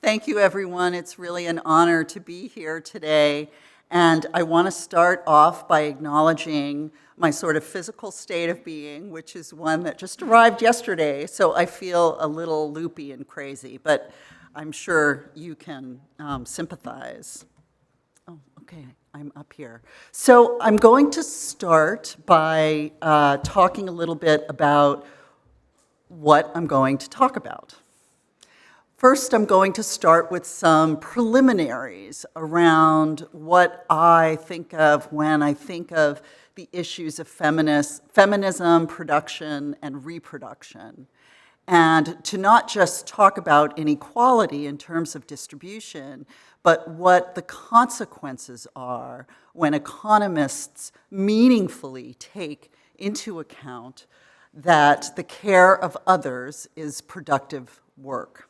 Thank you, everyone. It's really an honor to be here today. And I want to start off by acknowledging my sort of physical state of being, which is one that just arrived yesterday. So I feel a little loopy and crazy, but I'm sure you can sympathize. Oh, okay, I'm up here. So I'm going to start by talking a little bit about what I'm going to talk about. First, I'm going to start with some preliminaries around what I think of when I think of the issues of feminism, production, and reproduction. And to not just talk about inequality in terms of distribution, but what the consequences are when economists meaningfully take into account that the care of others is productive work.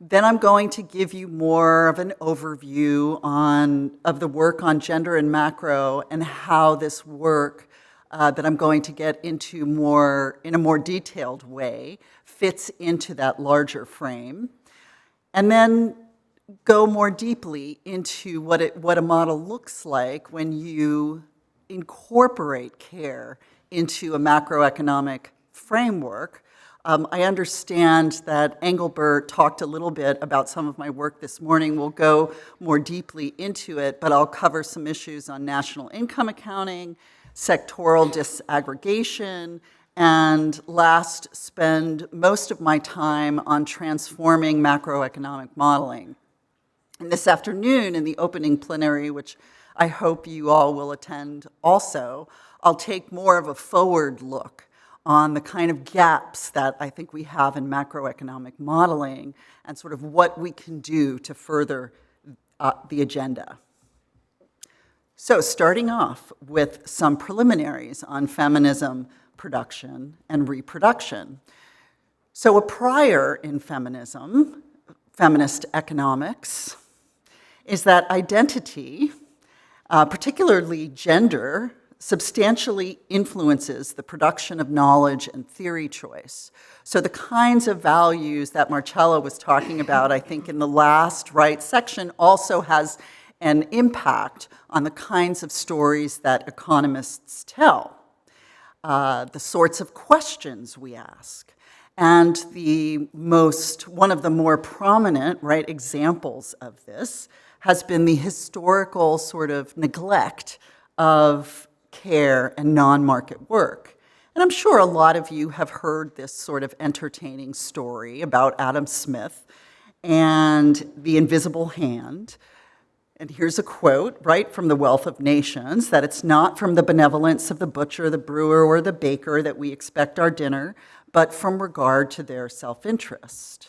Then I'm going to give you more of an overview of the work on gender and macro and how this work that I'm going to get into in a more detailed way fits into that larger frame. And then go more deeply into what a model looks like when you incorporate care into a macroeconomic framework. I understand that Engelbert talked a little bit about some of my work this morning. We'll go more deeply into it, but I'll cover some issues on national income accounting, sectoral disaggregation, and last, spend most of my time on transforming macroeconomic modeling. And this afternoon, in the opening plenary, which I hope you all will attend also, I'll take more of a forward look on the kind of gaps that I think we have in macroeconomic modeling and sort of what we can do to further the agenda. So starting off with some preliminaries on feminism, production, and reproduction. So a prior in feminism, feminist economics, is that identity, particularly gender, substantially influences the production of knowledge and theory choice. So the kinds of values that Marcella was talking about, I think in the last section, also has an impact on the kinds of stories that economists tell, the sorts of questions we ask. And one of the more prominent examples of this has been the historical sort of neglect of care and non-market work. And I'm sure a lot of you have heard this sort of entertaining story about Adam Smith and the invisible hand. And here's a quote, from The Wealth of Nations, that it's not from the benevolence of the butcher, the brewer, or the baker that we expect our dinner, but from regard to their self-interest.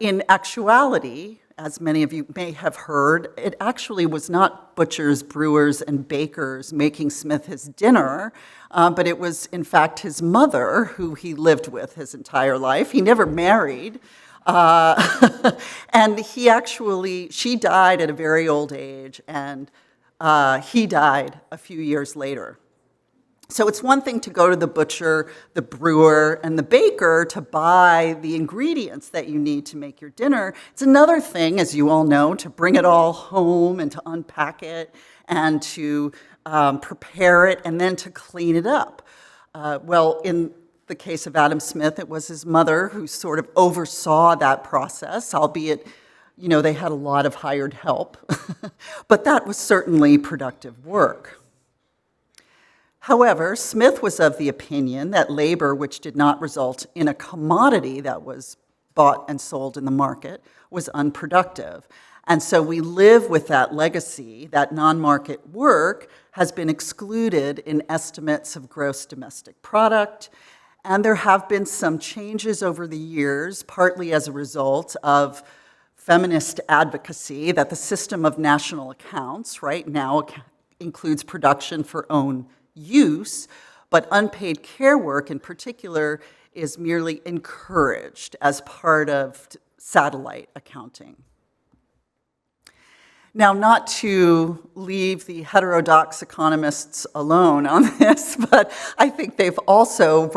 In actuality, as many of you may have heard, it actually was not butchers, brewers, and bakers making Smith his dinner, but it was, in fact, his mother, who he lived with his entire life. He never married, and she died at a very old age, and he died a few years later. So it's one thing to go to the butcher, the brewer, and the baker to buy the ingredients that you need to make your dinner. It's another thing, as you all know, to bring it all home and to unpack it and to prepare it and then to clean it up. In the case of Adam Smith, it was his mother who sort of oversaw that process, albeit they had a lot of hired help. But that was certainly productive work. However, Smith was of the opinion that labor, which did not result in a commodity that was bought and sold in the market, was unproductive. And so we live with that legacy that non-market work has been excluded in estimates of gross domestic product. And there have been some changes over the years, partly as a result of feminist advocacy that the system of national accounts now includes production for own use, but unpaid care work in particular is merely encouraged as part of satellite accounting. Now, not to leave the heterodox economists alone on this, but I think they've also,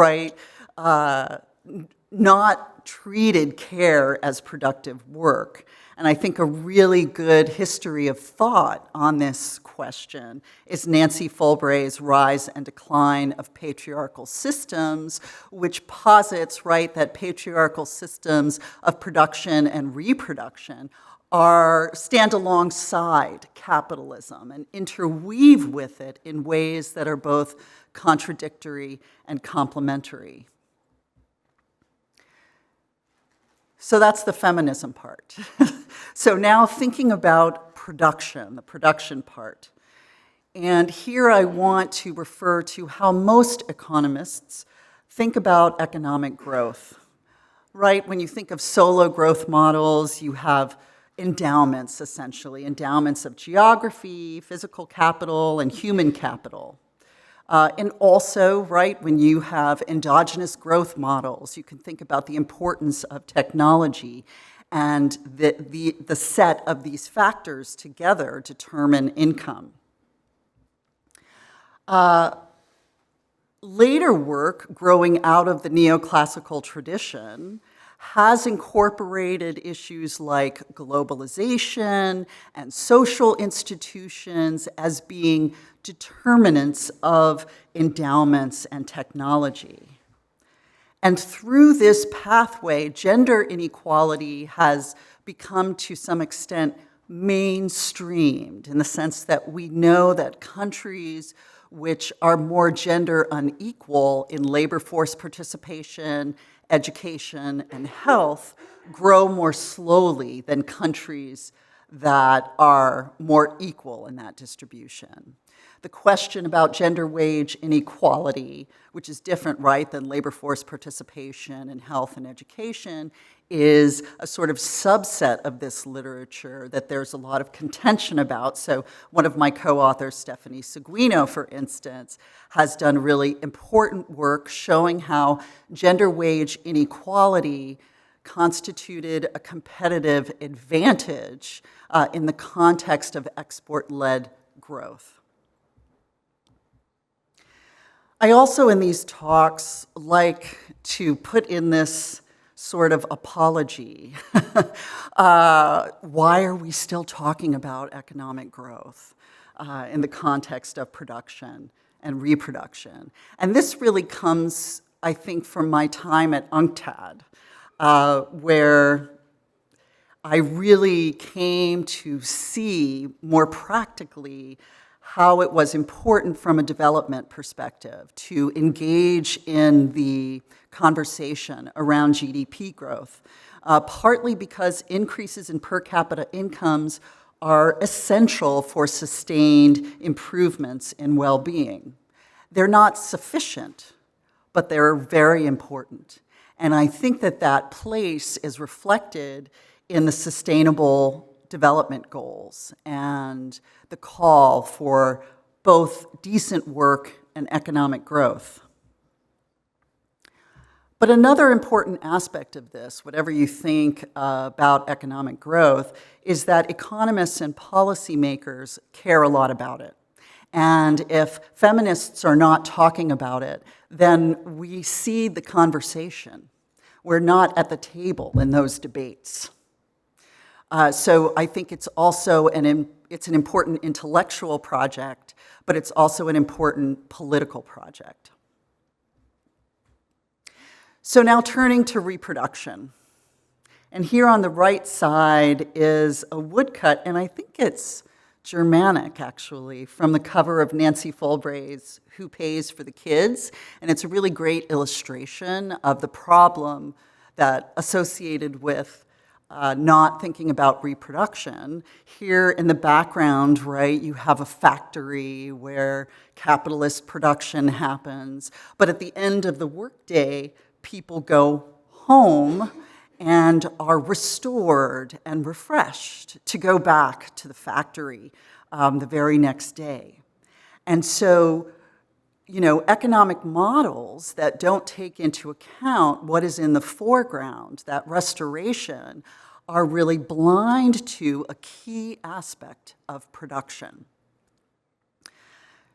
not treated care as productive work. And I think a really good history of thought on this question is Nancy Fulbray's Rise and Decline of Patriarchal Systems, which posits, right, that patriarchal systems of production and reproduction stand alongside capitalism and interweave with it in ways that are both contradictory and complementary. So that's the feminism part. So now thinking about production, the production part. And here I want to refer to how most economists think about economic growth. Right, when you think of solo growth models, you have endowments, essentially, endowments of geography, physical capital, and human capital. And also, right, when you have endogenous growth models, you can think about the importance of technology, and the set of these factors together determine income. Later work growing out of the neoclassical tradition has incorporated issues like globalization and social institutions as being determinants of endowments and technology. And through this pathway, gender inequality has become, to some extent, mainstreamed in the sense that we know that countries which are more gender unequal in labor force participation, education, and health grow more slowly than countries that are more equal in that distribution. The question about gender wage inequality, which is different, right, than labor force participation in health and education, is a sort of subset of this literature that there's a lot of contention about. So one of my co-authors, Stephanie Seguino, for instance, has done really important work showing how gender wage inequality constituted a competitive advantage in the context of export-led growth. I also, in these talks, like to put in this sort of apology. Why are we still talking about economic growth in the context of production and reproduction? And this really comes, I think, from my time at UNCTAD, where I really came to see more practically how it was important from a development perspective to engage in the conversation around GDP growth, partly because increases in per capita incomes are essential for sustained improvements in well-being. They're not sufficient, but they're very important. And I think that that place is reflected in the Sustainable Development Goals and the call for both decent work and economic growth. But another important aspect of this, whatever you think about economic growth, is that economists and policymakers care a lot about it. And if feminists are not talking about it, then we cede the conversation. We're not at the table in those debates. So I think it's also it's an important intellectual project, but it's also an important political project. So now turning to reproduction. And here on the right side is a woodcut, and I think it's Germanic, actually, from the cover of Nancy Fulbray's Who Pays for the Kids? And it's a really great illustration of the problem that associated with not thinking about reproduction. Here in the background, right, you have a factory where capitalist production happens, but at the end of the workday, people go home and are restored and refreshed to go back to the factory the very next day. And so, you know, economic models that don't take into account what is in the foreground, that restoration, are really blind to a key aspect of production.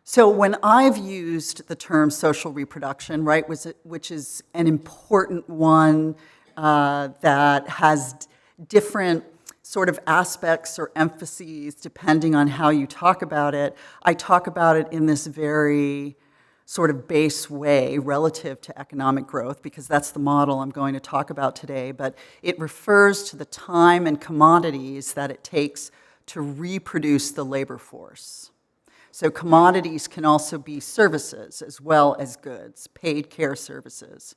So when I've used the term social reproduction, right, which is an important one that has different sort of aspects or emphases depending on how you talk about it. I talk about it in this very sort of base way relative to economic growth, because that's the model I'm going to talk about today, but it refers to the time and commodities that it takes to reproduce the labor force. So commodities can also be services as well as goods, paid care services.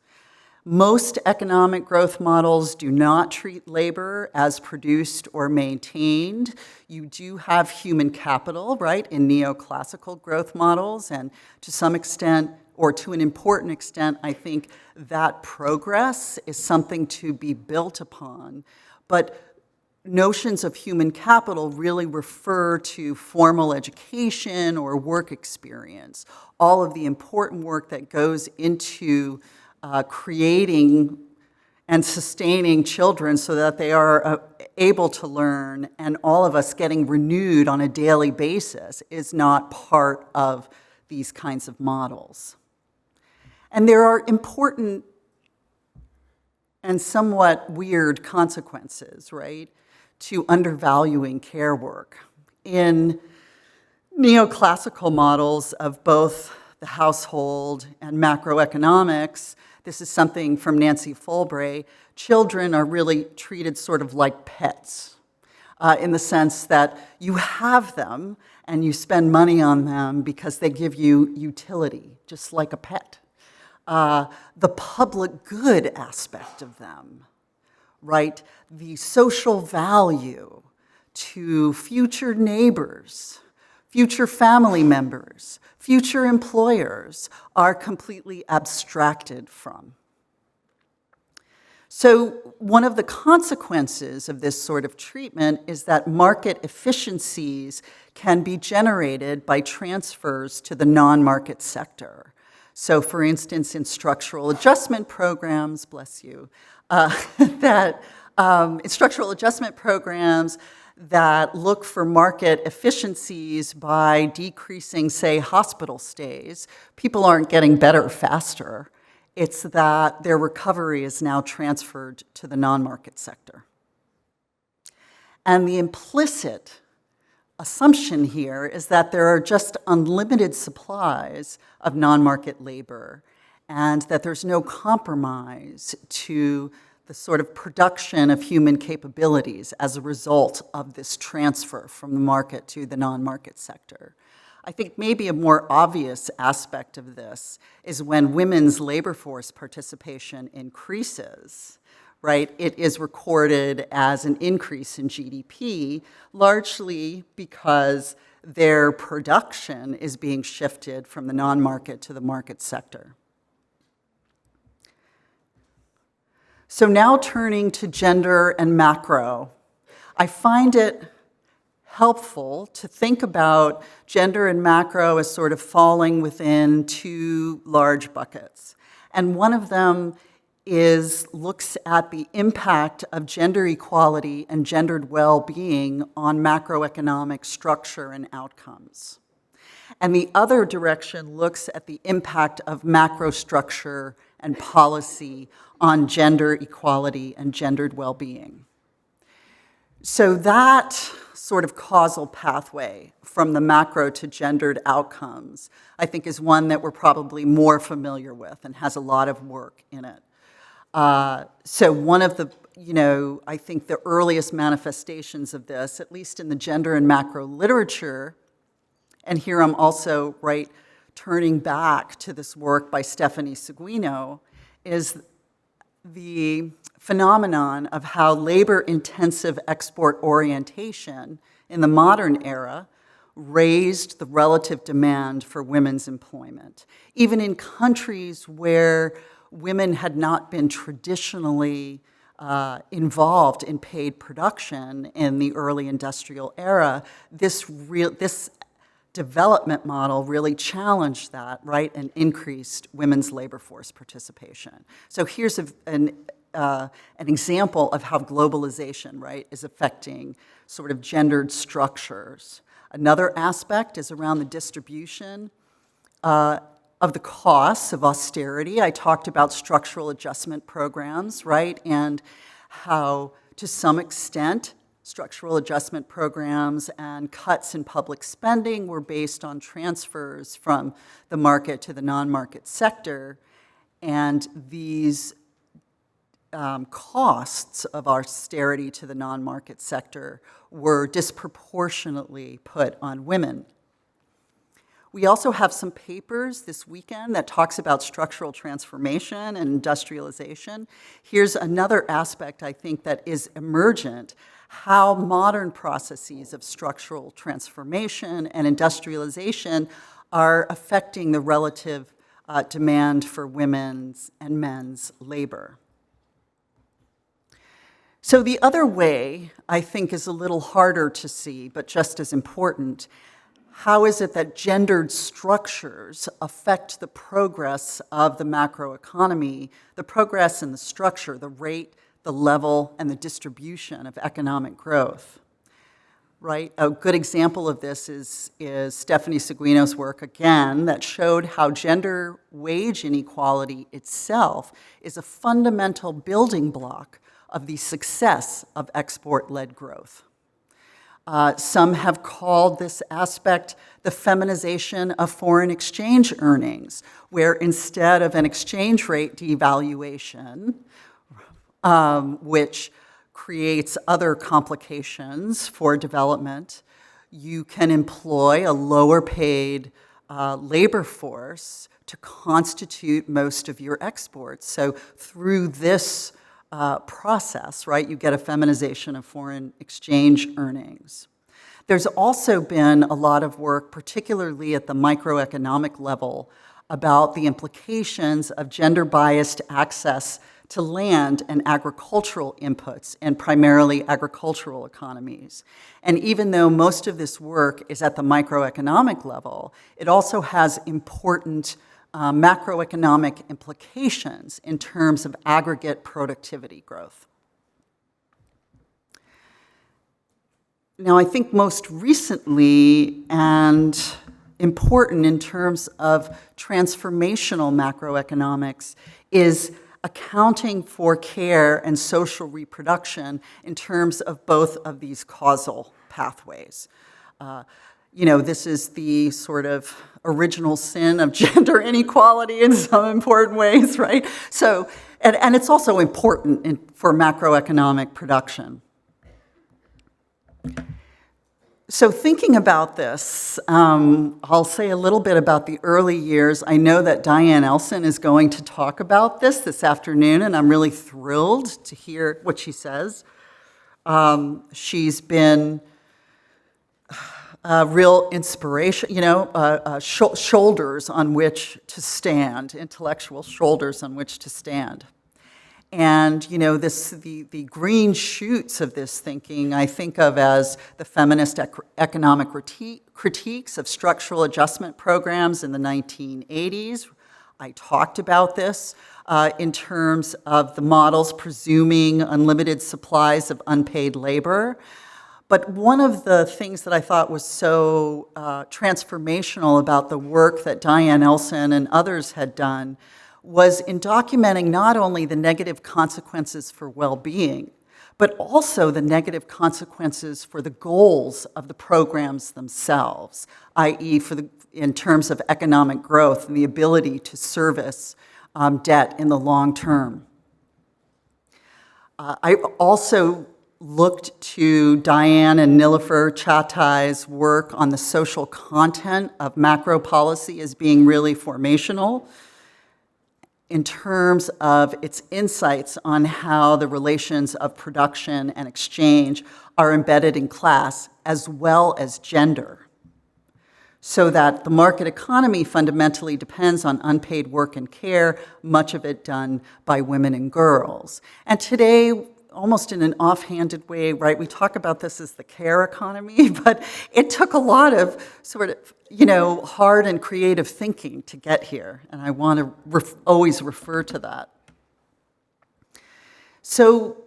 Most economic growth models do not treat labor as produced or maintained. You do have human capital, right, in neoclassical growth models, and to some extent, or to an important extent, I think that progress is something to be built upon. But notions of human capital really refer to formal education or work experience, all of the important work that goes into creating and sustaining children so that they are able to learn, and all of us getting renewed on a daily basis is not part of these kinds of models. And there are important and somewhat weird consequences, right, to undervaluing care work. In neoclassical models of both the household and macroeconomics, this is something from Nancy Fulbray, children are really treated sort of like pets, in the sense that you have them and you spend money on them because they give you utility, just like a pet. The public good aspect of them, right? The social value to future neighbors, future family members, future employers are completely abstracted from. So one of the consequences of this sort of treatment is that market efficiencies can be generated by transfers to the non-market sector. So for instance, in structural adjustment programs, bless you, in structural adjustment programs that look for market efficiencies by decreasing, say, hospital stays, people aren't getting better faster. It's that their recovery is now transferred to the non-market sector. And the implicit assumption here is that there are just unlimited supplies of non-market labor, and that there's no compromise to the sort of production of human capabilities as a result of this transfer from the market to the non-market sector. I think maybe a more obvious aspect of this is when women's labor force participation increases, right? It is recorded as an increase in GDP, largely because their production is being shifted from the non-market to the market sector. So now turning to gender and macro, I find it helpful to think about gender and macro as sort of falling within two large buckets. And one of them looks at the impact of gender equality and gendered well-being on macroeconomic structure and outcomes. And the other direction looks at the impact of macro structure and policy on gender equality and gendered well-being. So that sort of causal pathway from the macro to gendered outcomes, I think, is one that we're probably more familiar with and has a lot of work in it. So one of the, I think the earliest manifestations of this, at least in the gender and macro literature, and here I'm also, turning back to this work by Stephanie Seguino, is the phenomenon of how labor-intensive export orientation in the modern era raised the relative demand for women's employment, even in countries where women had not been traditionally involved in paid production in the early industrial era. This development model really challenged that, and increased women's labor force participation. So here's an example of how globalization, is affecting sort of gendered structures. Another aspect is around the distribution of the costs of austerity. I talked about structural adjustment programs, right? And how, to some extent, structural adjustment programs and cuts in public spending were based on transfers from the market to the non-market sector. And these costs of austerity to the non-market sector were disproportionately put on women. We also have some papers this weekend that talks about structural transformation and industrialization. Here's another aspect, I think, that is emergent, how modern processes of structural transformation and industrialization are affecting the relative demand for women's and men's labor. So the other way, I think, is a little harder to see, but just as important. How is it that gendered structures affect the progress of the macroeconomy, the progress and the structure, the rate, the level, and the distribution of economic growth? Right? A good example of this is Stephanie Seguino's work, again, that showed how gender wage inequality itself is a fundamental building block of the success of export-led growth. Some have called this aspect the feminization of foreign exchange earnings, where instead of an exchange rate devaluation, which creates other complications for development, you can employ a lower paid labor force to constitute most of your exports. So through this process, right, you get a feminization of foreign exchange earnings. There's also been a lot of work, particularly at the microeconomic level, about the implications of gender-biased access to land and agricultural inputs, and primarily agricultural economies. And even though most of this work is at the microeconomic level, it also has important macroeconomic implications in terms of aggregate productivity growth. Now, I think most recently and important in terms of transformational macroeconomics is accounting for care and social reproduction in terms of both of these causal pathways. This is the sort of original sin of gender inequality in some important ways, right? So, and it's also important for macroeconomic production. So thinking about this, I'll say a little bit about the early years. I know that Diane Elson is going to talk about this afternoon, and I'm really thrilled to hear what she says. She's been real inspiration, shoulders on which to stand, intellectual shoulders on which to stand. And, the green shoots of this thinking I think of as the feminist economic critiques of structural adjustment programs in the 1980s. I talked about this in terms of the models presuming unlimited supplies of unpaid labor. But one of the things that I thought was so transformational about the work that Diane Elson and others had done was in documenting not only the negative consequences for well-being, but also the negative consequences for the goals of the programs themselves, i.e. in terms of economic growth and the ability to service debt in the long term. I also looked to Diane and Nilofer Chatai's work on the social content of macro policy as being really formational in terms of its insights on how the relations of production and exchange are embedded in class as well as gender, so that the market economy fundamentally depends on unpaid work and care, much of it done by women and girls. And today, almost in an offhanded way, right, we talk about this as the care economy, but it took a lot of sort of, hard and creative thinking to get here, and I want to always refer to that. So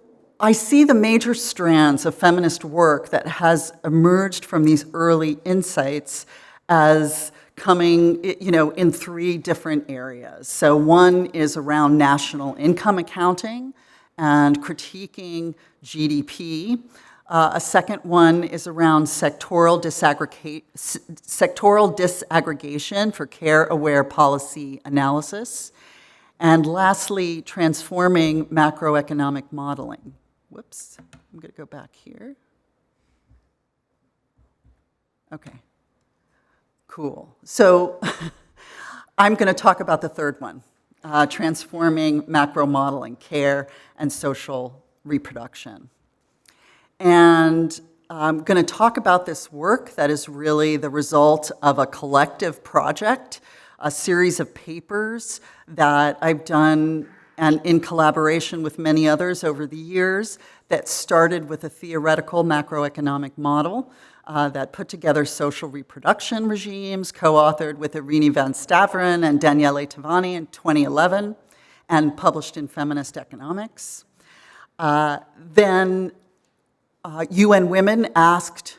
I see the major strands of feminist work that has emerged from these early insights as coming, in three different areas. So one is around national income accounting and critiquing GDP. A second one is around sectoral disaggregation for care-aware policy analysis. And lastly, transforming macroeconomic modeling. Whoops, I'm going to go back here. Okay, cool. So I'm going to talk about the third one, transforming macro modeling, care and social reproduction. And I'm going to talk about this work that is really the result of a collective project, a series of papers that I've done and in collaboration with many others over the years that started with a theoretical macroeconomic model that put together social reproduction regimes, co-authored with Irini van Staveren and Daniele Tavani in 2011, and published in Feminist Economics. Then UN Women asked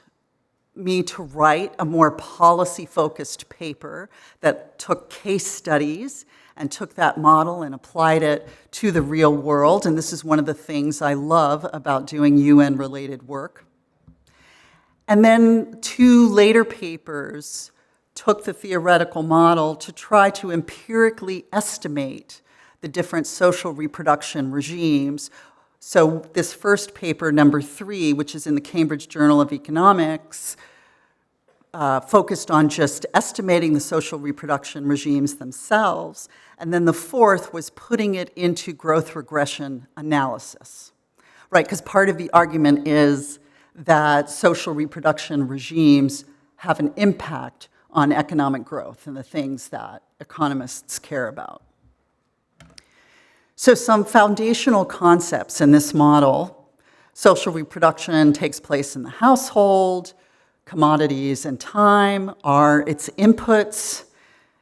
me to write a more policy-focused paper that took case studies and took that model and applied it to the real world. And this is one of the things I love about doing UN-related work. And then two later papers took the theoretical model to try to empirically estimate the different social reproduction regimes. So this first paper, number 3, which is in the Cambridge Journal of Economics, focused on just estimating the social reproduction regimes themselves. And then the fourth was putting it into growth regression analysis, right? Because part of the argument is that social reproduction regimes have an impact on economic growth and the things that economists care about. So some foundational concepts in this model: social reproduction takes place in the household, commodities and time are its inputs,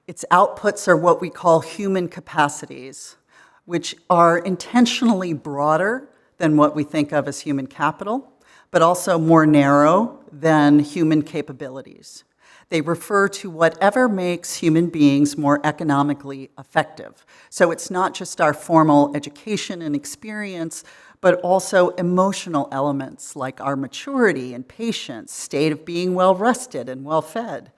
its outputs are what we call human capacities, which are intentionally broader than what we think of as human capital, but also more narrow than human capabilities. They refer to whatever makes human beings more economically effective. So it's not just our formal education and experience, but also emotional elements like our maturity and patience, state of being well-rested and well-fed.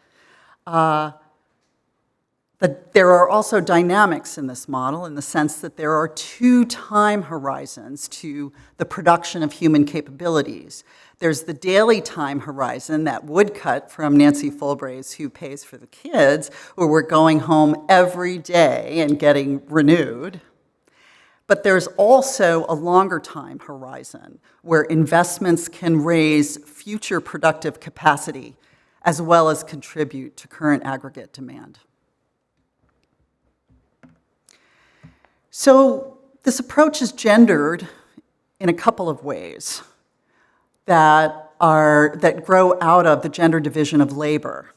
There are also dynamics in this model in the sense that there are two time horizons to the production of human capabilities. There's the daily time horizon, that woodcut from Nancy Fulbray's Who Pays for the Kids, where we're going home every day and getting renewed. But there's also a longer time horizon where investments can raise future productive capacity as well as contribute to current aggregate demand. So this approach is gendered in a couple of ways that grow out of the gender division of labor.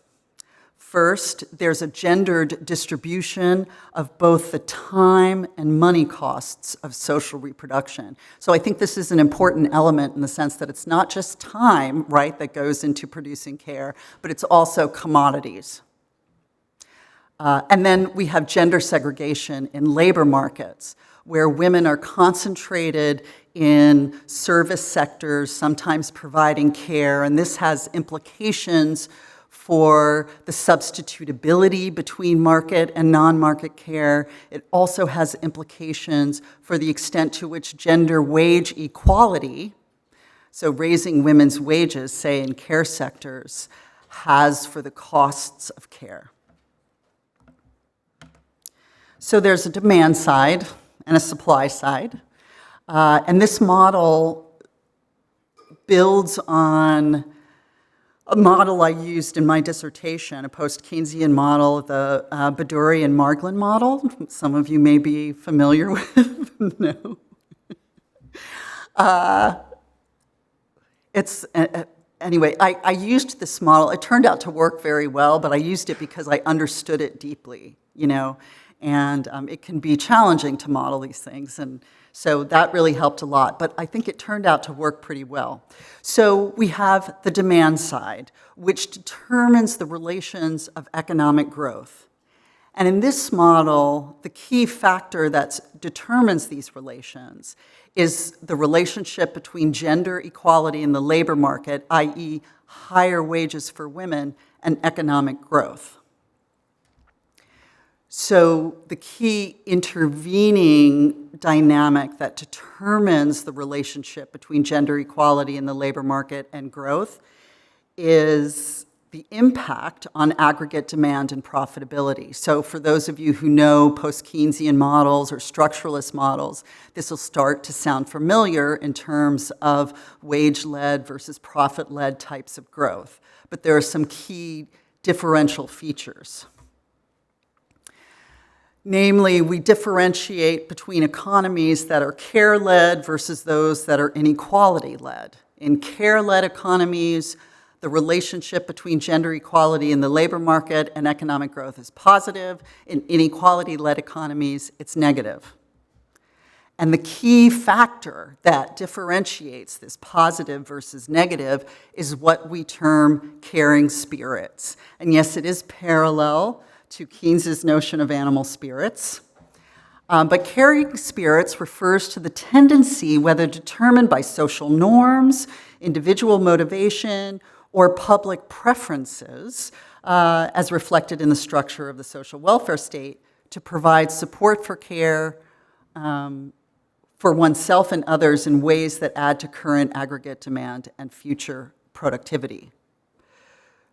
First, there's a gendered distribution of both the time and money costs of social reproduction. So I think this is an important element in the sense that it's not just time, right, that goes into producing care, but it's also commodities. And then we have gender segregation in labor markets, where women are concentrated in service sectors, sometimes providing care, and this has implications for the substitutability between market and non-market care. It also has implications for the extent to which gender wage equality, so raising women's wages, say in care sectors, has for the costs of care. So there's a demand side and a supply side. And this model builds on a model I used in my dissertation, a post-Keynesian model, the Baduri and Margolin model. Some of you may be familiar with. No. Anyway, I used this model. It turned out to work very well, but I used it because I understood it deeply, And it can be challenging to model these things. And so that really helped a lot. But I think it turned out to work pretty well. So we have the demand side, which determines the relations of economic growth. And in this model, the key factor that determines these relations is the relationship between gender equality in the labor market, i.e. higher wages for women, and economic growth. So the key intervening dynamic that determines the relationship between gender equality in the labor market and growth is the impact on aggregate demand and profitability. So for those of you who know post-Keynesian models or structuralist models, this will start to sound familiar in terms of wage-led versus profit-led types of growth. But there are some key differential features. Namely, we differentiate between economies that are care-led versus those that are inequality-led. In care-led economies, the relationship between gender equality in the labor market and economic growth is positive. In inequality-led economies, it's negative. And the key factor that differentiates this positive versus negative is what we term caring spirits. And yes, it is parallel to Keynes's notion of animal spirits. But caring spirits refers to the tendency, whether determined by social norms, individual motivation, or public preferences, as reflected in the structure of the social welfare state, to provide support for care for oneself and others in ways that add to current aggregate demand and future productivity.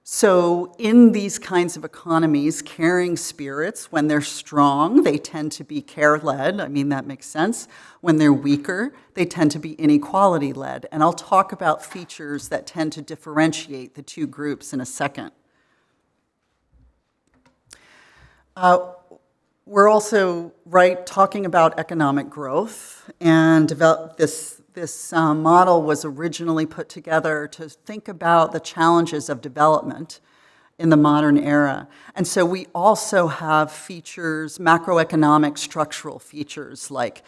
So in these kinds of economies, caring spirits, when they're strong, they tend to be care-led. I mean, that makes sense. When they're weaker, they tend to be inequality-led. And I'll talk about features that tend to differentiate the two groups in a second. We're also, talking about economic growth, and this model was originally put together to think about the challenges of development in the modern era. And so we also have features, macroeconomic structural features, like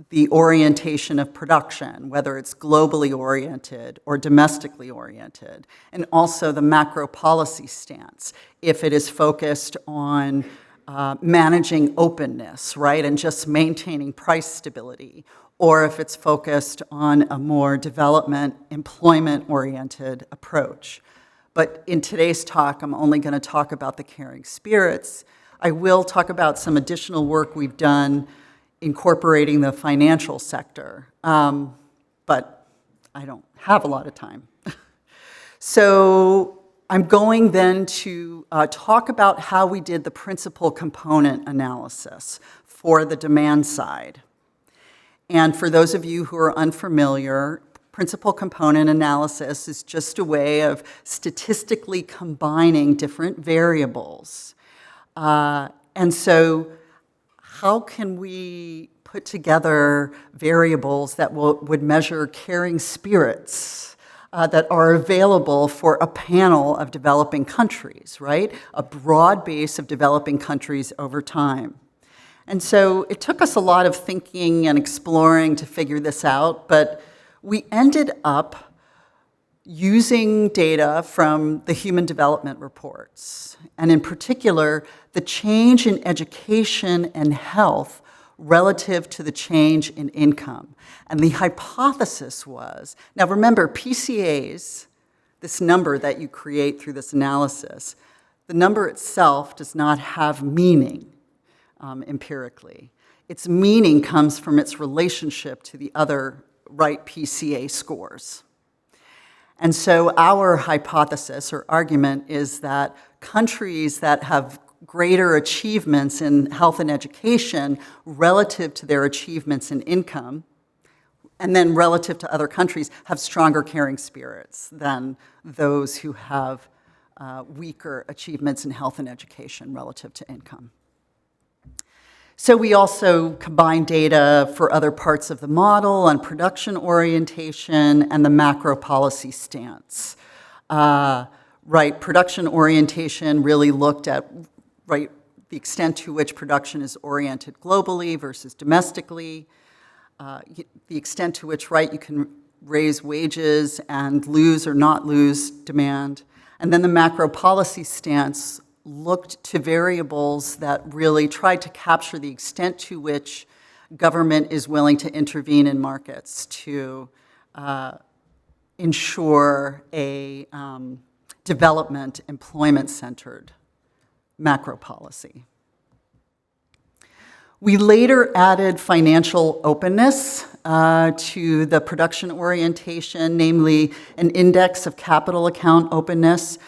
the orientation of production, whether it's globally oriented or domestically oriented, and also the macro policy stance, if it is focused on managing openness, and just maintaining price stability, or if it's focused on a more development, employment-oriented approach. But in today's talk, I'm only going to talk about the caring spirits. I will talk about some additional work we've done incorporating the financial sector, but I don't have a lot of time. So I'm going then to talk about how we did the principal component analysis for the demand side. And for those of you who are unfamiliar, principal component analysis is just a way of statistically combining different variables. And so how can we put together variables that would measure caring spirits that are available for a panel of developing countries, A broad base of developing countries over time. And so it took us a lot of thinking and exploring to figure this out, but we ended up using data from the Human Development Reports, and in particular, the change in education and health relative to the change in income. And the hypothesis was, now remember, PCAs, this number that you create through this analysis, the number itself does not have meaning. Empirically. Its meaning comes from its relationship to the other PCA scores. And so our hypothesis or argument is that countries that have greater achievements in health and education relative to their achievements in income, and then relative to other countries, have stronger caring spirits than those who have weaker achievements in health and education relative to income. So we also combine data for other parts of the model on production orientation and the macro policy stance. Production orientation really looked at the extent to which production is oriented globally versus domestically, the extent to which, right, you can raise wages and lose or not lose demand. And then the macro policy stance looked to variables that really tried to capture the extent to which government is willing to intervene in markets to ensure a development, employment-centered macro policy. We later added financial openness to the production orientation, namely an index of capital account openness.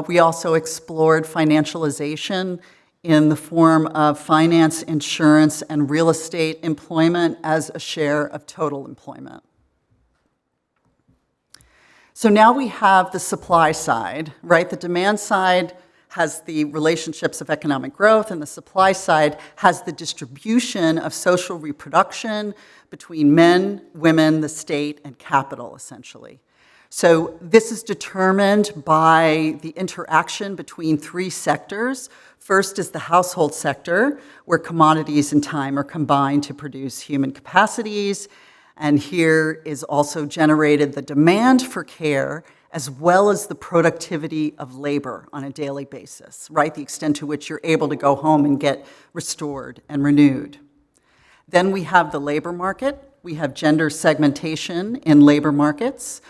We also explored financialization in the form of finance, insurance, and real estate employment as a share of total employment. So now we have the supply side, right? The demand side has the relationships of economic growth, and the supply side has the distribution of social reproduction between men, women, the state, and capital, essentially. So this is determined by the interaction between three sectors. First is the household sector, where commodities and time are combined to produce human capacities. And here is also generated the demand for care as well as the productivity of labor on a daily basis, right? The extent to which you're able to go home and get restored and renewed. Then we have the labor market. We have gender segmentation in labor markets.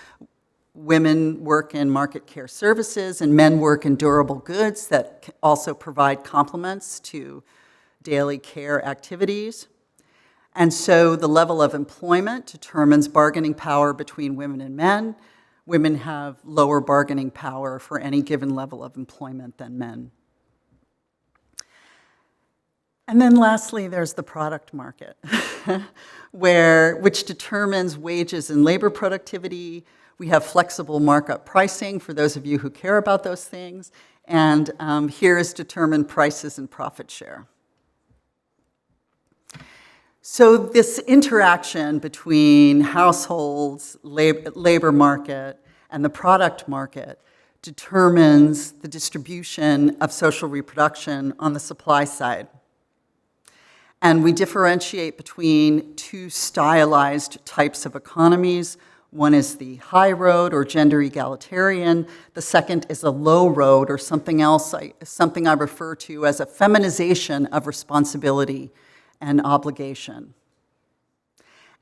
Women work in market care services and men work in durable goods that also provide complements to daily care activities. And so the level of employment determines bargaining power between women and men. Women have lower bargaining power for any given level of employment than men. And then lastly, there's the product market, which determines wages and labor productivity. We have flexible markup pricing for those of you who care about those things. And here is determined prices and profit share. So this interaction between households, labor market, and the product market determines the distribution of social reproduction on the supply side. And we differentiate between two stylized types of economies. One is the high road or gender egalitarian. The second is a low road or something I refer to as a feminization of responsibility and obligation.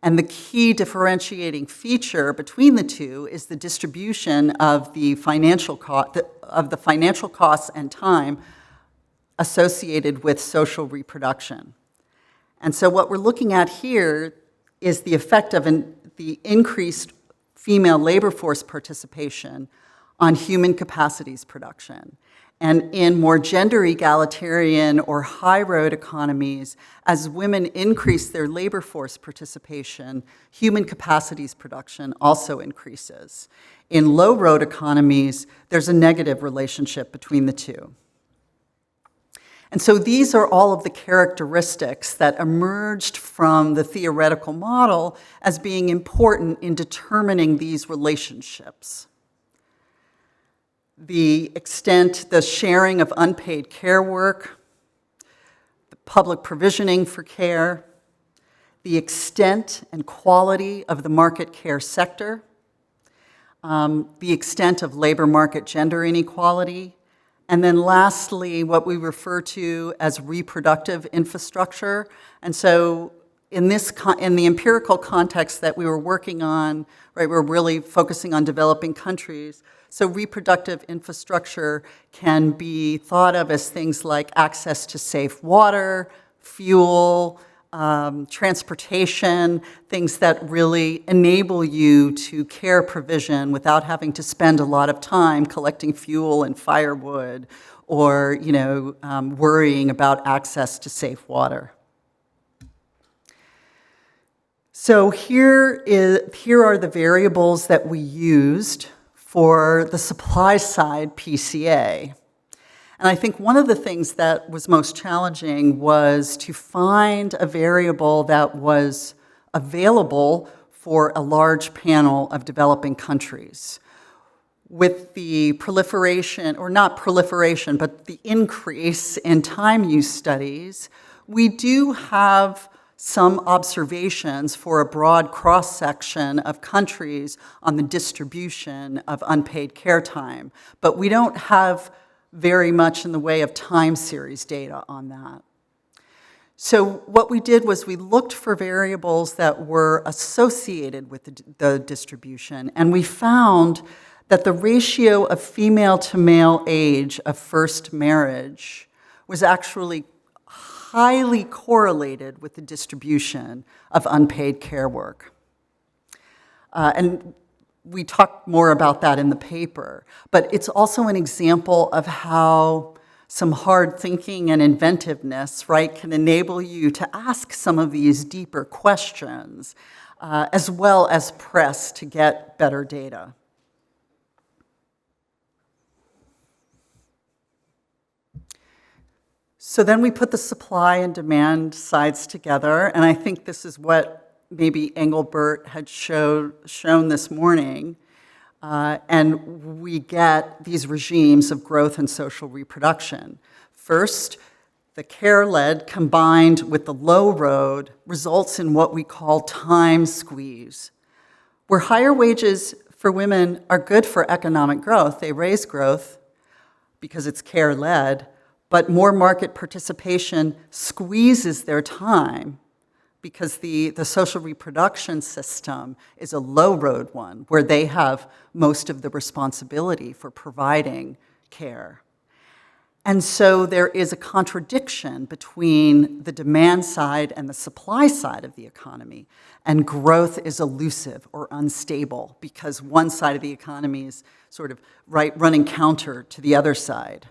And the key differentiating feature between the two is the distribution of the financial costs and time associated with social reproduction. And so what we're looking at here is the effect of the increased female labor force participation on human capacities production. And in more gender egalitarian or high road economies, as women increase their labor force participation, human capacities production also increases. In low road economies, there's a negative relationship between the two. And so these are all of the characteristics that emerged from the theoretical model as being important in determining these relationships. The extent, the sharing of unpaid care work, the public provisioning for care, the extent and quality of the market care sector, the extent of labor market gender inequality, and then lastly, what we refer to as reproductive infrastructure. And so in the empirical context that we were working on, right, we're really focusing on developing countries. So reproductive infrastructure can be thought of as things like access to safe water, fuel, transportation, things that really enable you to care provision without having to spend a lot of time collecting fuel and firewood or, worrying about access to safe water. So here are the variables that we used for the supply side PCA. And I think one of the things that was most challenging was to find a variable that was available for a large panel of developing countries. with the proliferation, or not proliferation, but the increase in time use studies, we do have some observations for a broad cross-section of countries on the distribution of unpaid care time, but we don't have very much in the way of time series data on that. So what we did was we looked for variables that were associated with the distribution, and we found that the ratio of female to male age of first marriage was actually highly correlated with the distribution of unpaid care work. And we talk more about that in the paper, but it's also an example of how some hard thinking and inventiveness, right, can enable you to ask some of these deeper questions, as well as press to get better data. So then we put the supply and demand sides together, and I think this is what maybe Engelbert had shown this morning, and we get these regimes of growth and social reproduction. First, the care-led combined with the low road results in what we call time squeeze, where higher wages for women are good for economic growth. They raise growth because it's care-led, but more market participation squeezes their time because the social reproduction system is a low-road one where they have most of the responsibility for providing care. And so there is a contradiction between the demand side and the supply side of the economy, and growth is elusive or unstable because one side of the economy is sort of running counter to the other side.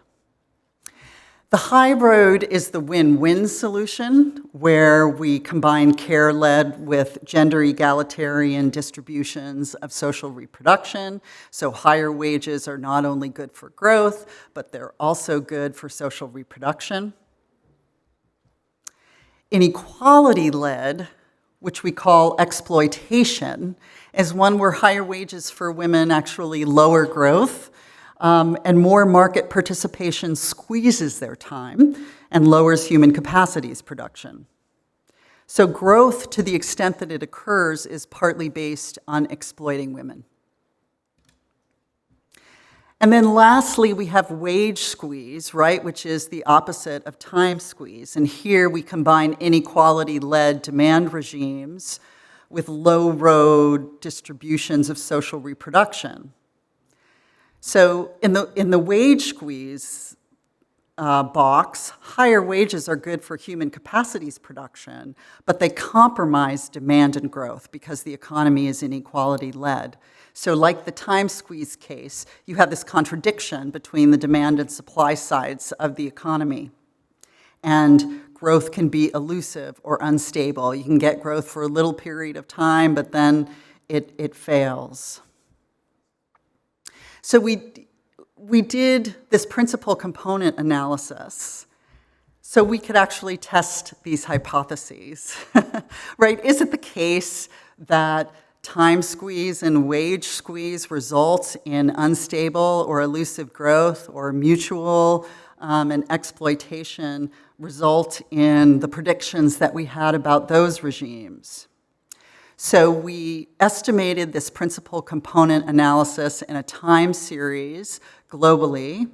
The high road is the win-win solution, where we combine care-led with gender egalitarian distributions of social reproduction. So higher wages are not only good for growth, but they're also good for social reproduction. Inequality-led, which we call exploitation, is one where higher wages for women actually lower growth, and more market participation squeezes their time and lowers human capacities production. So growth, to the extent that it occurs, is partly based on exploiting women. And then lastly, we have wage squeeze, right, which is the opposite of time squeeze. And here we combine inequality-led demand regimes with low-road distributions of social reproduction. So in the wage squeeze box, higher wages are good for human capacities production, but they compromise demand and growth because the economy is inequality-led. So like the time squeeze case, you have this contradiction between the demand and supply sides of the economy. And growth can be elusive or unstable. You can get growth for a little period of time, but then it fails. So we did this principal component analysis so we could actually test these hypotheses, right? Is it the case that time squeeze and wage squeeze results in unstable or elusive growth, or mutual and exploitation result in the predictions that we had about those regimes? So we estimated this principal component analysis in a time series globally,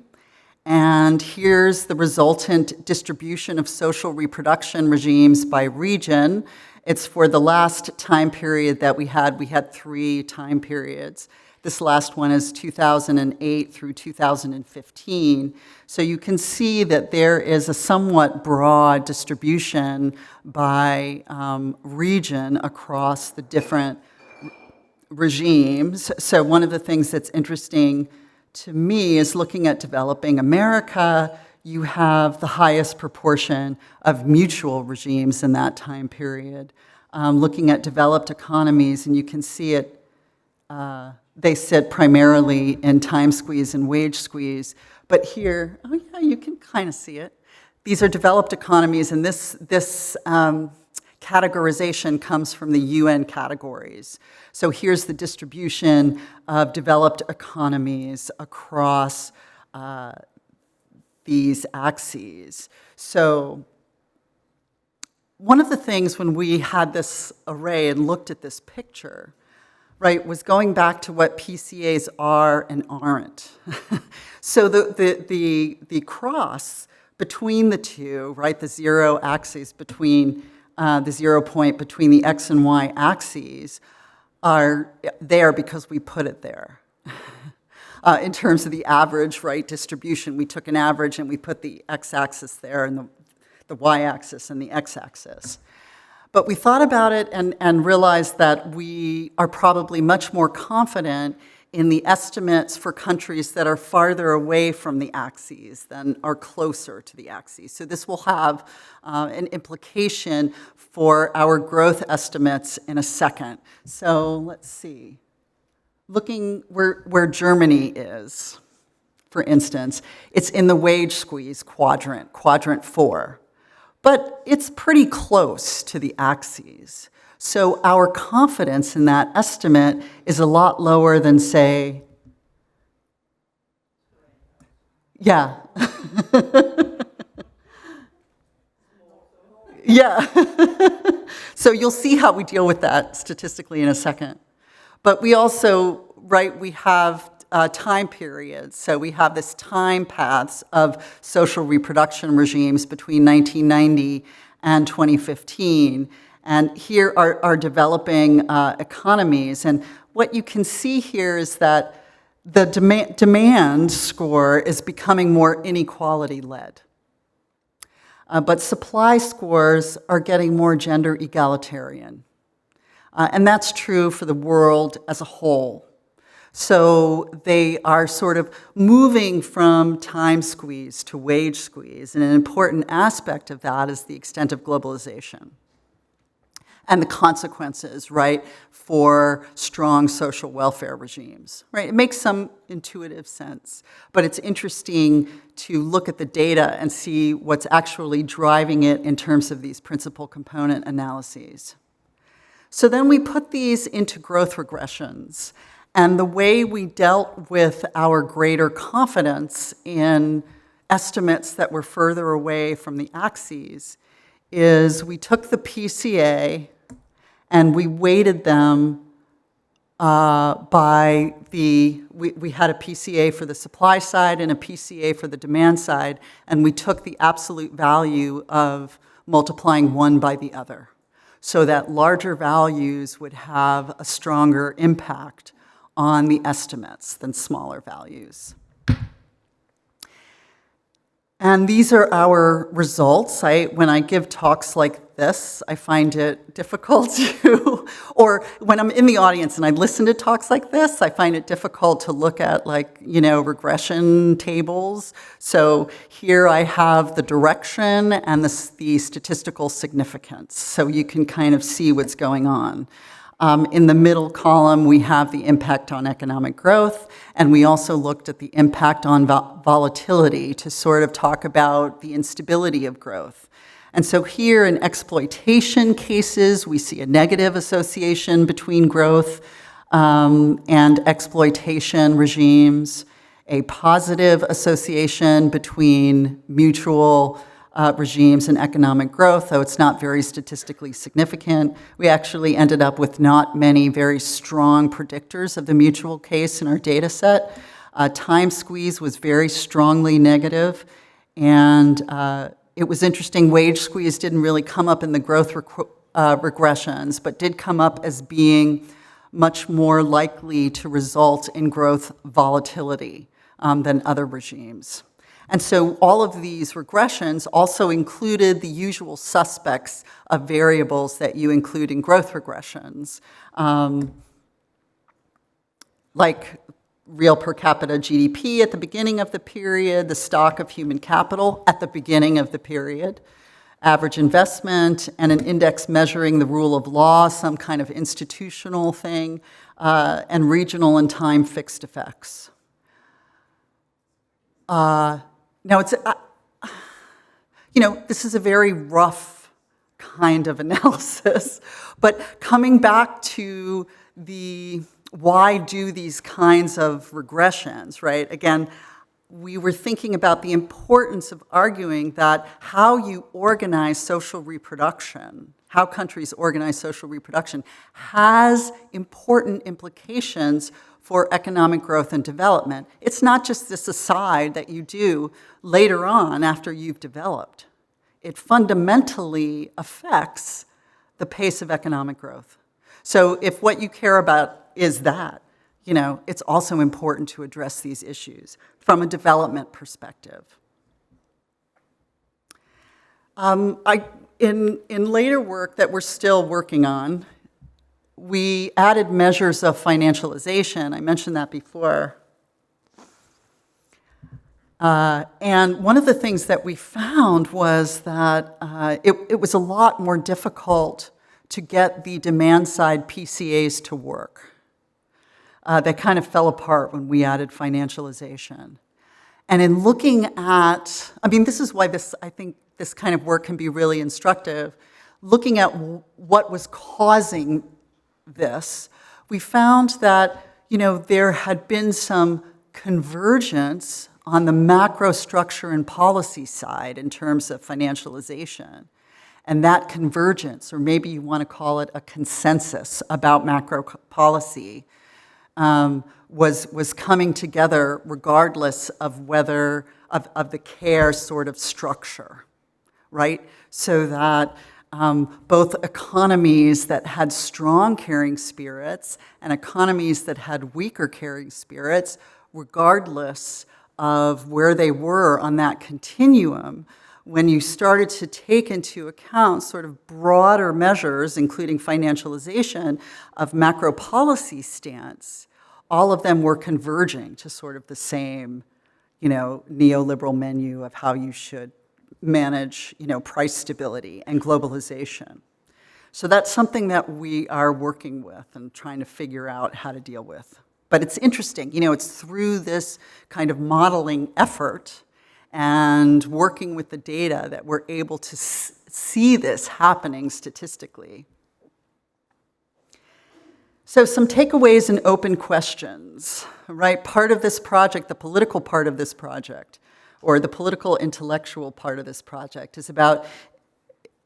and here's the resultant distribution of social reproduction regimes by region. It's for the last time period that we had 3 time periods. This last one is 2008 through 2015. So you can see that there is a somewhat broad distribution by region across the different regimes. So one of the things that's interesting to me is looking at developing America. You have the highest proportion of mutual regimes in that time period. Looking at developed economies, and you can see it, they sit primarily in time squeeze and wage squeeze. But here, oh yeah, you can kind of see it. These are developed economies, and this categorization comes from the UN categories. So here's the distribution of developed economies across these axes. So one of the things when we had this array and looked at this picture, right, was going back to what PCAs are and aren't. So the cross between the two, right, the zero axes between the 0 point between the X and Y axes are there because we put it there. In terms of the average, right, distribution, we took an average and we put the X-axis there and the Y-axis and the X-axis. But we thought about it and realized that we are probably much more confident in the estimates for countries that are farther away from the axes than are closer to the axes. So this will have an implication for our growth estimates in a second. So let's see. Looking where Germany is, for instance, it's in the wage squeeze quadrant, quadrant 4. But it's pretty close to the axes. So our confidence in that estimate is a lot lower than, say, yeah. Yeah. So you'll see how we deal with that statistically in a second. But we also, right, we have time periods. So we have this time paths of social reproduction regimes between 1990 and 2015. And here are developing economies. And what you can see here is that the demand score is becoming more inequality-led. But supply scores are getting more gender egalitarian. And that's true for the world as a whole. So they are sort of moving from time squeeze to wage squeeze. And an important aspect of that is the extent of globalization and the consequences, right, for strong social welfare regimes, right? It makes some intuitive sense, but it's interesting to look at the data and see what's actually driving it in terms of these principal component analyses. So then we put these into growth regressions, and the way we dealt with our greater confidence in estimates that were further away from the axes is we took the PCA and we weighted them by we had a PCA for the supply side and a PCA for the demand side, and we took the absolute value of multiplying one by the other, so that larger values would have a stronger impact on the estimates than smaller values. And these are our results. When I give talks like this, I find it difficult to, or when I'm in the audience and I listen to talks like this, I find it difficult to look at, like, regression tables. So here I have the direction and the statistical significance, so you can kind of see what's going on. In the middle column, we have the impact on economic growth, and we also looked at the impact on volatility to sort of talk about the instability of growth. And so here in exploitation cases, we see a negative association between growth and exploitation regimes, a positive association between mutual regimes and economic growth, though it's not very statistically significant. We actually ended up with not many very strong predictors of the mutual case in our data set. Time squeeze was very strongly negative, and it was interesting, wage squeeze didn't really come up in the growth regressions, but did come up as being much more likely to result in growth volatility than other regimes. And so all of these regressions also included the usual suspects of variables that you include in growth regressions, like real per capita GDP at the beginning of the period, the stock of human capital at the beginning of the period, average investment, and an index measuring the rule of law, some kind of institutional thing, and regional and time fixed effects. Now, this is a very rough kind of analysis. But coming back to the why do these kinds of regressions, right? Again, we were thinking about the importance of arguing that how you organize social reproduction, how countries organize social reproduction, has important implications for economic growth and development. It's not just this aside that you do later on after you've developed. It fundamentally affects the pace of economic growth. So if what you care about is that, it's also important to address these issues from a development perspective. In later work that we're still working on, we added measures of financialization. I mentioned that before. And one of the things that we found was that it was a lot more difficult to get the demand-side PCAs to work. They kind of fell apart when we added financialization. And in looking at, this is why I think this kind of work can be really instructive. Looking at what was causing this, we found that, there had been some convergence on the macro structure and policy side in terms of financialization. And that convergence, or maybe you want to call it a consensus about macro policy, was coming together regardless of whether, of the care sort of structure, right? So that both economies that had strong caring spirits and economies that had weaker caring spirits, regardless of where they were on that continuum, when you started to take into account sort of broader measures, including financialization of macro policy stance, all of them were converging to sort of the same, neoliberal menu of how you should manage, price stability and globalization. So that's something that we are working with and trying to figure out how to deal with. But it's interesting, it's through this kind of modeling effort and working with the data that we're able to see this happening statistically. So some takeaways and open questions, right? Part of this project, the political part of this project, or the political intellectual part of this project, is about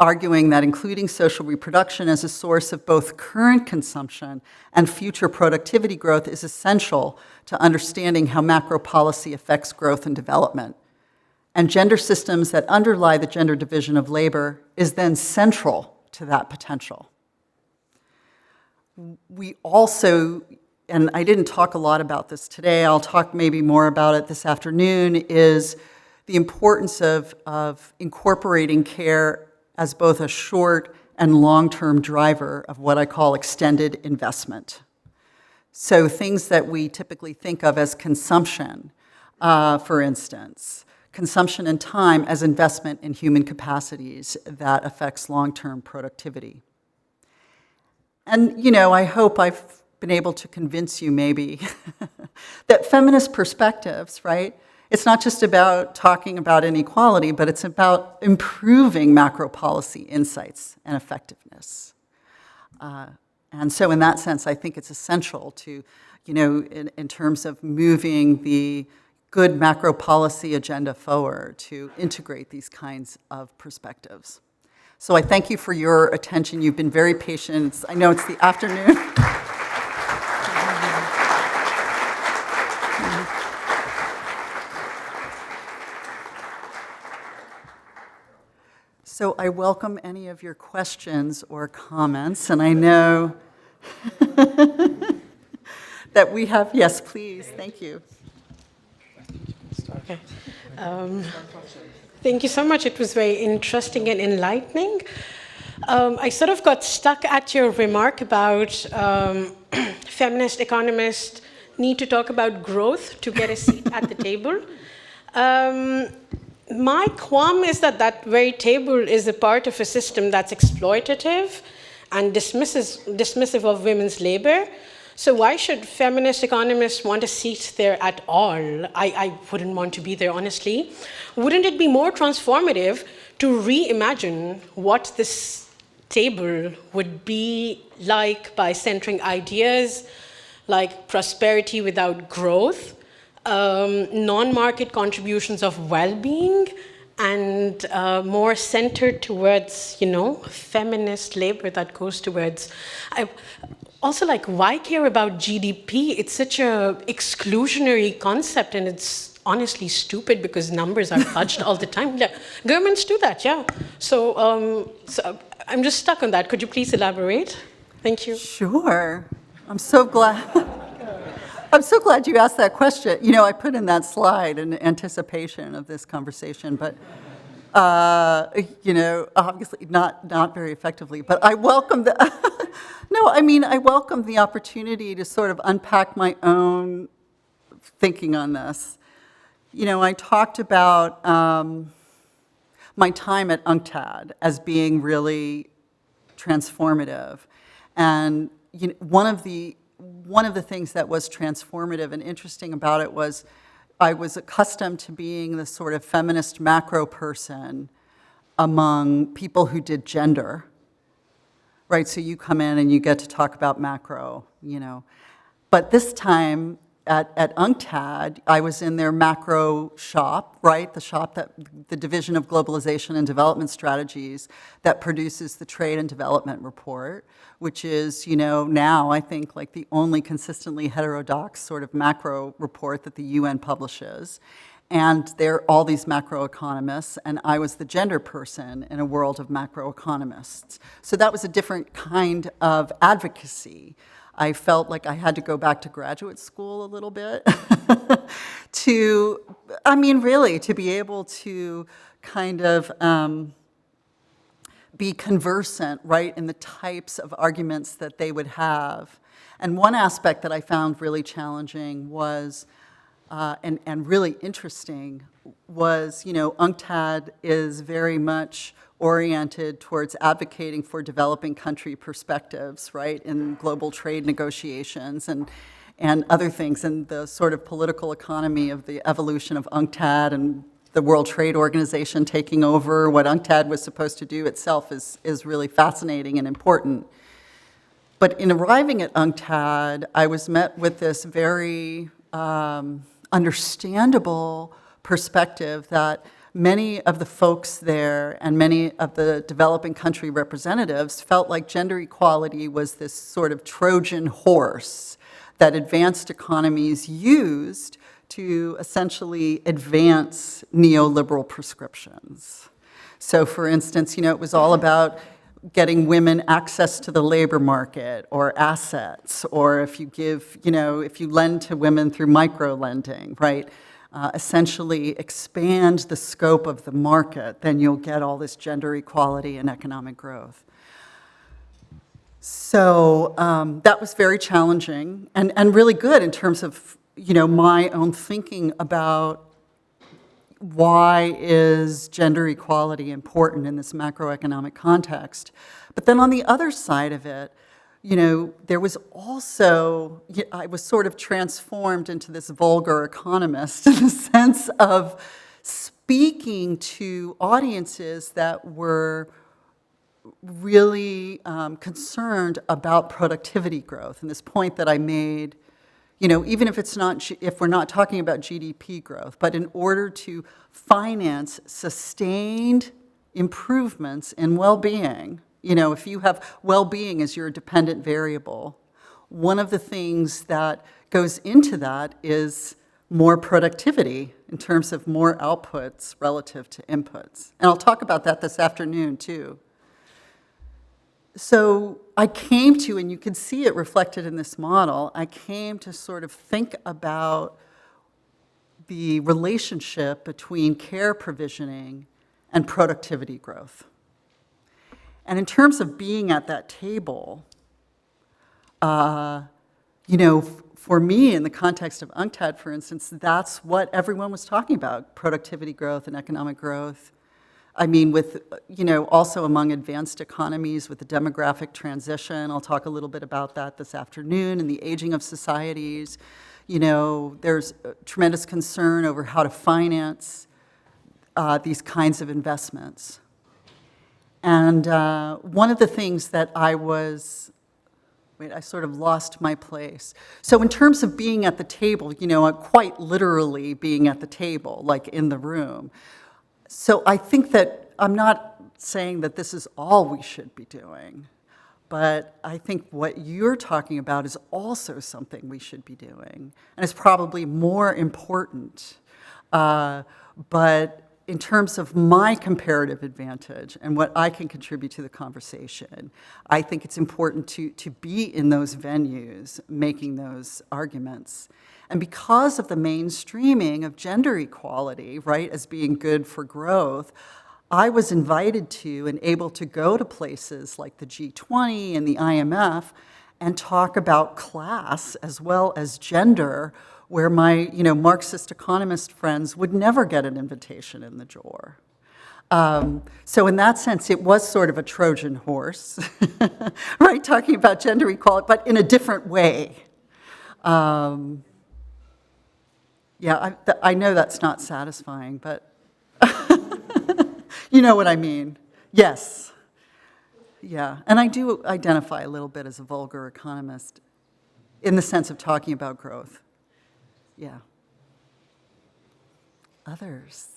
arguing that including social reproduction as a source of both current consumption and future productivity growth is essential to understanding how macro policy affects growth and development. And gender systems that underlie the gender division of labor is then central to that potential. We also, and I didn't talk a lot about this today, I'll talk maybe more about it this afternoon, is the importance of incorporating care as both a short and long-term driver of what I call extended investment. So things that we typically think of as consumption, for instance, consumption and time as investment in human capacities that affects long-term productivity. And, I hope I've been able to convince you maybe that feminist perspectives, right? It's not just about talking about inequality, but it's about improving macro policy insights and effectiveness. And so in that sense, I think it's essential to, in terms of moving the good macro policy agenda forward, to integrate these kinds of perspectives. So I thank you for your attention. You've been very patient. I know it's the afternoon. So I welcome any of your questions or comments, and I know that we have, yes, please, thank you. Okay. Thank you so much. It was very interesting and enlightening. I sort of got stuck at your remark about feminist economists need to talk about growth to get a seat at the table. My qualm is that that very table is a part of a system that's exploitative and dismissive of women's labor. So why should feminist economists want a seat there at all? I wouldn't want to be there, honestly. Wouldn't it be more transformative to reimagine what this table would be like by centering ideas like prosperity without growth, non-market contributions of well-being, and more centered towards, feminist labor that goes towards. Also, like, why care about GDP? It's such a exclusionary concept, and it's honestly stupid because numbers are fudged all the time. Yeah, governments do that, yeah. So I'm just stuck on that. Could you please elaborate? Thank you. Sure. I'm so glad. I'm so glad you asked that question. I put in that slide in anticipation of this conversation, but obviously not very effectively. But I welcome the I welcome the opportunity to sort of unpack my own thinking on this. I talked about my time at UNCTAD as being really transformative, and one of the things that was transformative and interesting about it was I was accustomed to being the sort of feminist macro person among people who did gender, right? So you come in and you get to talk about macro, But this time at UNCTAD, I was in their macro shop, right? The Division of Globalization and Development Strategies that produces the Trade and Development Report, which is, now I think like the only consistently heterodox sort of macro report that the UN publishes. And there are all these macroeconomists, and I was the gender person in a world of macroeconomists. So that was a different kind of advocacy. I felt like I had to go back to graduate school a little bit to be able to kind of be conversant, right, in the types of arguments that they would have. And one aspect that I found really challenging was, and really interesting, was, UNCTAD is very much oriented towards advocating for developing country perspectives, right, in global trade negotiations and other things, and the sort of political economy of the evolution of UNCTAD and the World Trade Organization taking over what UNCTAD was supposed to do itself is really fascinating and important. But in arriving at UNCTAD, I was met with this very understandable perspective that many of the folks there and many of the developing country representatives felt like gender equality was this sort of Trojan horse that advanced economies used to essentially advance neoliberal prescriptions. So for instance, it was all about getting women access to the labor market or assets, or if you lend to women through micro-lending, right? Essentially expand the scope of the market, then you'll get all this gender equality and economic growth. So that was very challenging and really good in terms of, my own thinking about why is gender equality important in this macroeconomic context. But then on the other side of it, there was also, I was sort of transformed into this vulgar economist in the sense of speaking to audiences that were really concerned about productivity growth. And this point that I made, even if we're not talking about GDP growth, but in order to finance sustained improvements in well-being, if you have well-being as your dependent variable, one of the things that goes into that is more productivity in terms of more outputs relative to inputs. And I'll talk about that this afternoon, too. So I came to, and you can see it reflected in this model, I came to sort of think about the relationship between care provisioning and productivity growth. And in terms of being at that table, for me, in the context of UNCTAD, for instance, that's what everyone was talking about, productivity growth and economic growth. I mean, with, also among advanced economies with the demographic transition, I'll talk a little bit about that this afternoon, and the aging of societies. There's tremendous concern over how to finance these kinds of investments. And one of the things that I sort of lost my place. So in terms of being at the table, quite literally being at the table, like in the room. So I think that I'm not saying that this is all we should be doing, but I think what you're talking about is also something we should be doing, and it's probably more important. But in terms of my comparative advantage and what I can contribute to the conversation, I think it's important to be in those venues making those arguments. And because of the mainstreaming of gender equality, right, as being good for growth, I was invited to and able to go to places like the G20 and the IMF and talk about class as well as gender, where my Marxist economist friends would never get an invitation in the door. So in that sense, it was sort of a Trojan horse, right, talking about gender equality, but in a different way. Yeah, I know that's not satisfying, but you know what I mean. Yes. Yeah, and I do identify a little bit as a vulgar economist in the sense of talking about growth. Yeah. Others?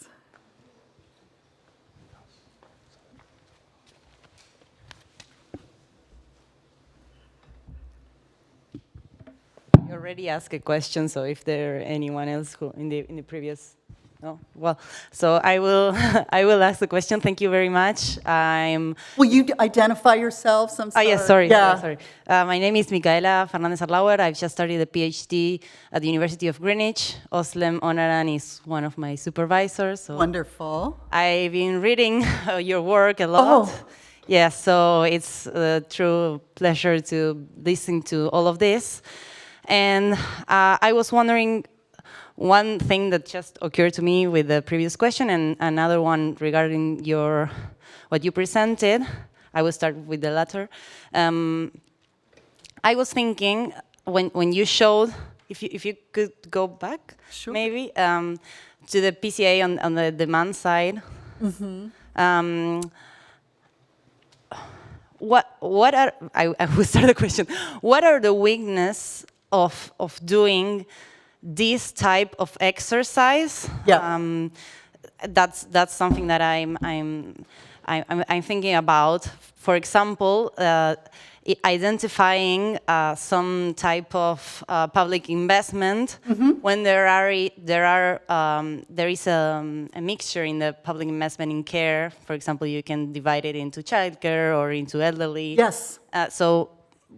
You already asked a question, so if there anyone else who in the previous, no, well, so I will I will ask the question. Thank you very much. Will you identify yourselves? I'm sorry. Oh yes, sorry. Yeah. Sorry. My name is Micaela Fernandez Arlauer. I've just started a PhD at the University of Greenwich. Oslem Onaran is one of my supervisors. So Wonderful. I've been reading your work a lot. Oh. Yeah, so it's a true pleasure to listen to all of this. And I was wondering, one thing that just occurred to me with the previous question, and another one regarding what you presented. I will start with the latter. I was thinking when you showed, if you could go back, Sure. maybe to the PCA on the demand side. Mm-hmm. What are I will start the question. What are the weaknesses of doing this type of exercise? Yeah. That's something that I'm thinking about. For example, identifying some type of public investment when there is a mixture in the public investment in care. For example, you can divide it into childcare or into elderly. Yes. So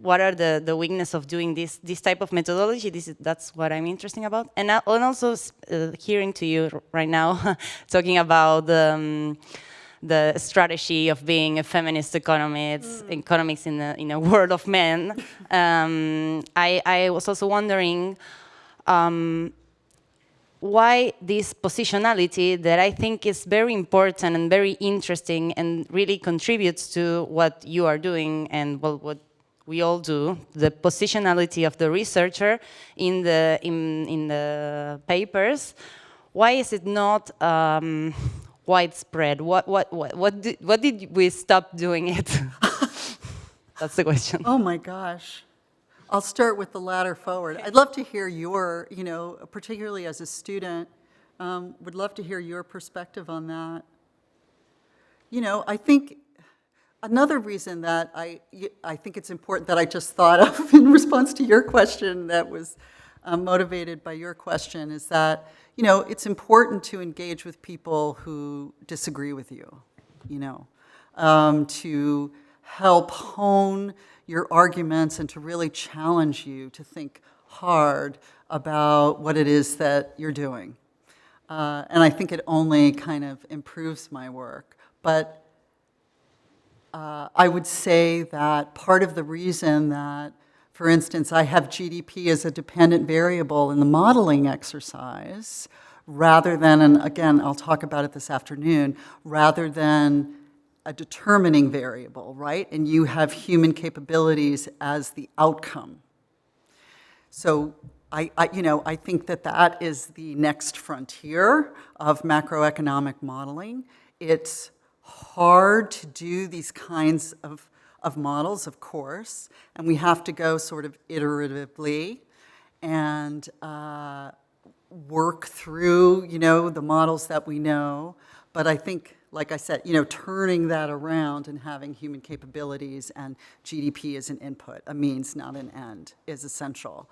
what are the weaknesses of doing this type of methodology? That's what I'm interested about. And also hearing to you right now, talking about the strategy of being a feminist economics in a world of men. I was also wondering why this positionality that I think is very important and very interesting and really contributes to what you are doing and what we all do, the positionality of the researcher in the papers. Why is it not widespread? What did we stop doing it? That's the question. Oh my gosh. I'll start with the latter forward. I'd love to hear your, particularly as a student, would love to hear your perspective on that. I think another reason that I think it's important that I just thought of in response to your question that was motivated by your question is that, it's important to engage with people who disagree with you, to help hone your arguments and to really challenge you to think hard about what it is that you're doing. And I think it only kind of improves my work. But I would say that part of the reason that, for instance, I have GDP as a dependent variable in the modeling exercise, rather than, and again, I'll talk about it this afternoon, rather than a determining variable, right? And you have human capabilities as the outcome. So I think that is the next frontier of macroeconomic modeling. It's hard to do these kinds of models, of course, and we have to go sort of iteratively and work through, the models that we know. But I think, like I said, turning that around and having human capabilities and GDP as an input, a means, not an end, is essential.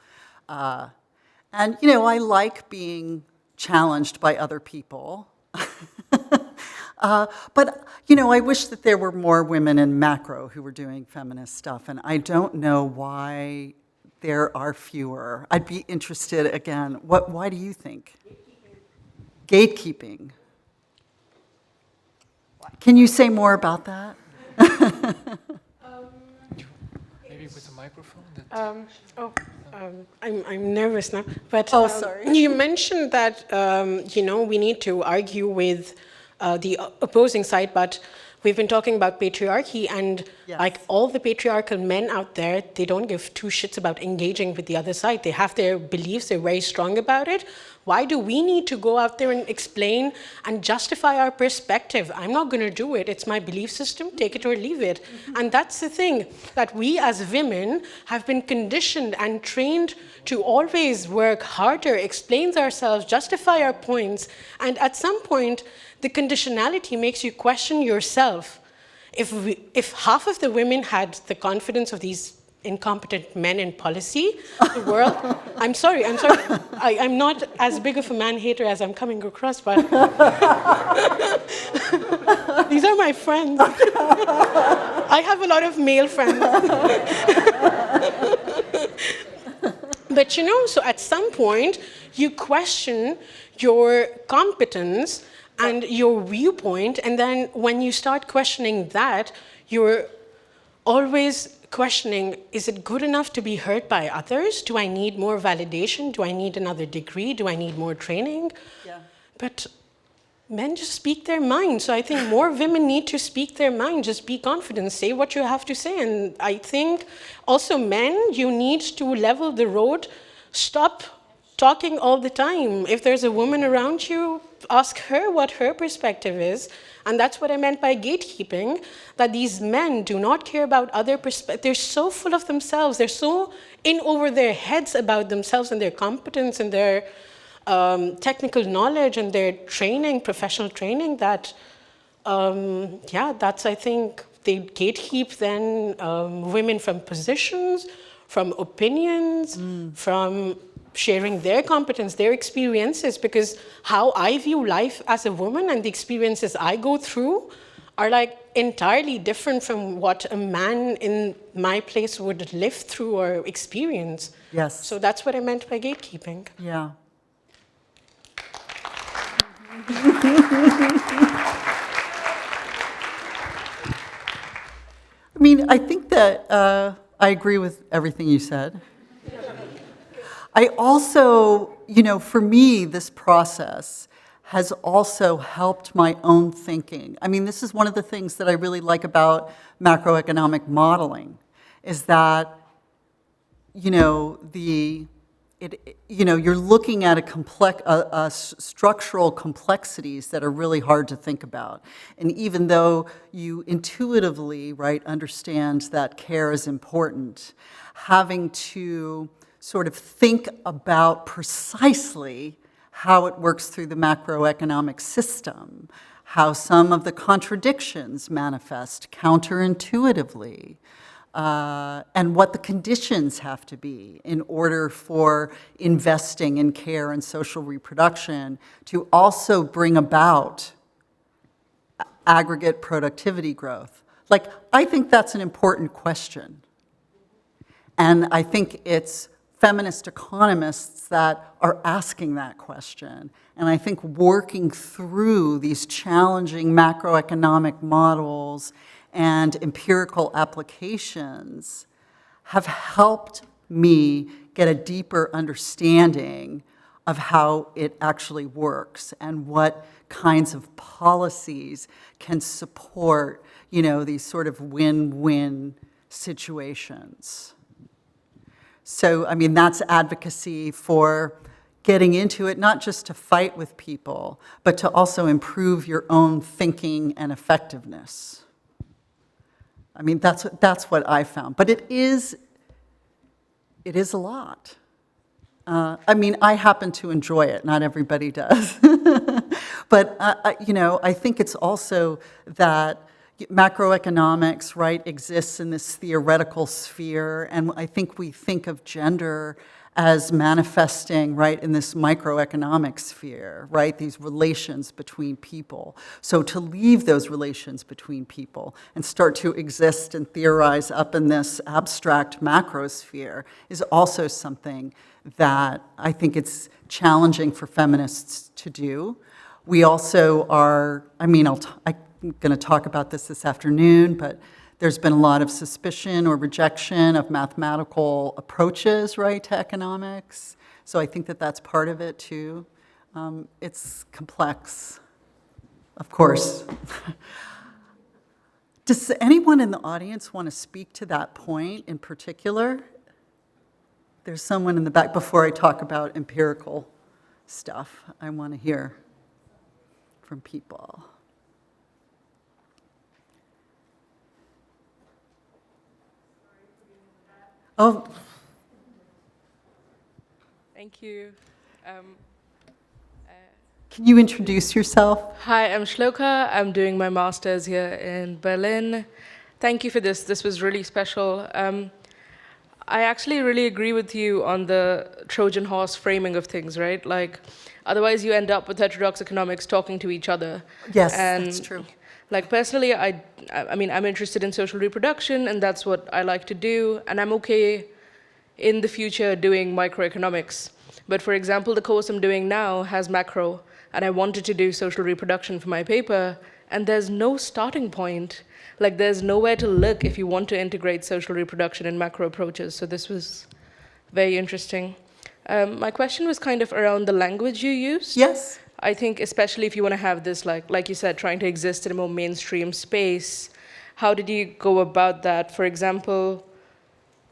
And, I like being challenged by other people. But, I wish that there were more women in macro who were doing feminist stuff, and I don't know why there are fewer. I'd be interested, again, why do you think? Gatekeeping. Can you say more about that? Maybe with a microphone? I'm nervous now. But sorry. You mentioned that, we need to argue with the opposing side, but we've been talking about patriarchy, and Yes. like all the patriarchal men out there, they don't give two shits about engaging with the other side. They have their beliefs, they're very strong about it. Why do we need to go out there and explain and justify our perspective? I'm not going to do it. It's my belief system. Take it or leave it. And that's the thing, that we as women have been conditioned and trained to always work harder, explain ourselves, justify our points. And at some point, the conditionality makes you question yourself. If half of the women had the confidence of these incompetent men in policy, the world, I'm sorry, I'm not as big of a man-hater as I'm coming across, but these are my friends. I have a lot of male friends. But so at some point, you question your competence and your viewpoint, and then when you start questioning that, you're always questioning, is it good enough to be heard by others? Do I need more validation? Do I need another degree? Do I need more training? Yeah. But men just speak their mind. So I think more women need to speak their mind. Just be confident, say what you have to say. And I think also men, you need to level the road. Stop talking all the time. If there's a woman around you, ask her what her perspective is. And that's what I meant by gatekeeping, that these men do not care about other perspectives. They're so full of themselves. They're so in over their heads about themselves and their competence and their technical knowledge and their training, professional training, that, that's, I think, they gatekeep then women from positions, from opinions, from sharing their competence, their experiences, because how I view life as a woman and the experiences I go through are like entirely different from what a man in my place would live through or experience. Yes. So that's what I meant by gatekeeping. Yeah. I mean, I think that I agree with everything you said. I also, for me, this process has also helped my own thinking. I mean, this is one of the things that I really like about macroeconomic modeling, is that, you're looking at structural complexities that are really hard to think about. And even though you intuitively, understand that care is important, having to sort of think about precisely how it works through the macroeconomic system, how some of the contradictions manifest counterintuitively, and what the conditions have to be in order for investing in care and social reproduction to also bring about aggregate productivity growth. I think that's an important question. And I think it's feminist economists that are asking that question. And I think working through these challenging macroeconomic models and empirical applications have helped me get a deeper understanding of how it actually works and what kinds of policies can support, these sort of win-win situations. So, I mean, that's advocacy for, getting into it not just to fight with people, but to also improve your own thinking and effectiveness. I mean, that's what I found. But it is a lot. I mean, I happen to enjoy it. Not everybody does. But, I think it's also that macroeconomics, right, exists in this theoretical sphere. And I think we think of gender as manifesting, right, in this microeconomic sphere, right, these relations between people. So to leave those relations between people and start to exist and theorize up in this abstract macrosphere is also something that I think it's challenging for feminists to do. We also are, I'm going to talk about this afternoon, but there's been a lot of suspicion or rejection of mathematical approaches, right, to economics. So I think that that's part of it, too. It's complex, of course. Does anyone in the audience want to speak to that point in particular? There's someone in the back. Before I talk about empirical stuff, I want to hear from people. Oh. Thank you. Can you introduce yourself? Hi, I'm Shloka. I'm doing my master's here in Berlin. Thank you for this. This was really special. I actually really agree with you on the Trojan horse framing of things, right? Like, otherwise you end up with heterodox economics talking to each other. Yes, and that's true. Like personally, I'm interested in social reproduction, and that's what I like to do, and I'm okay in the future doing microeconomics. But for example, the course I'm doing now has macro, and I wanted to do social reproduction for my paper, and there's no starting point. Like, there's nowhere to look if you want to integrate social reproduction in macro approaches. So this was very interesting. My question was kind of around the language you used. Yes. I think especially if you want to have this, like you said, trying to exist in a more mainstream space, how did you go about that? For example,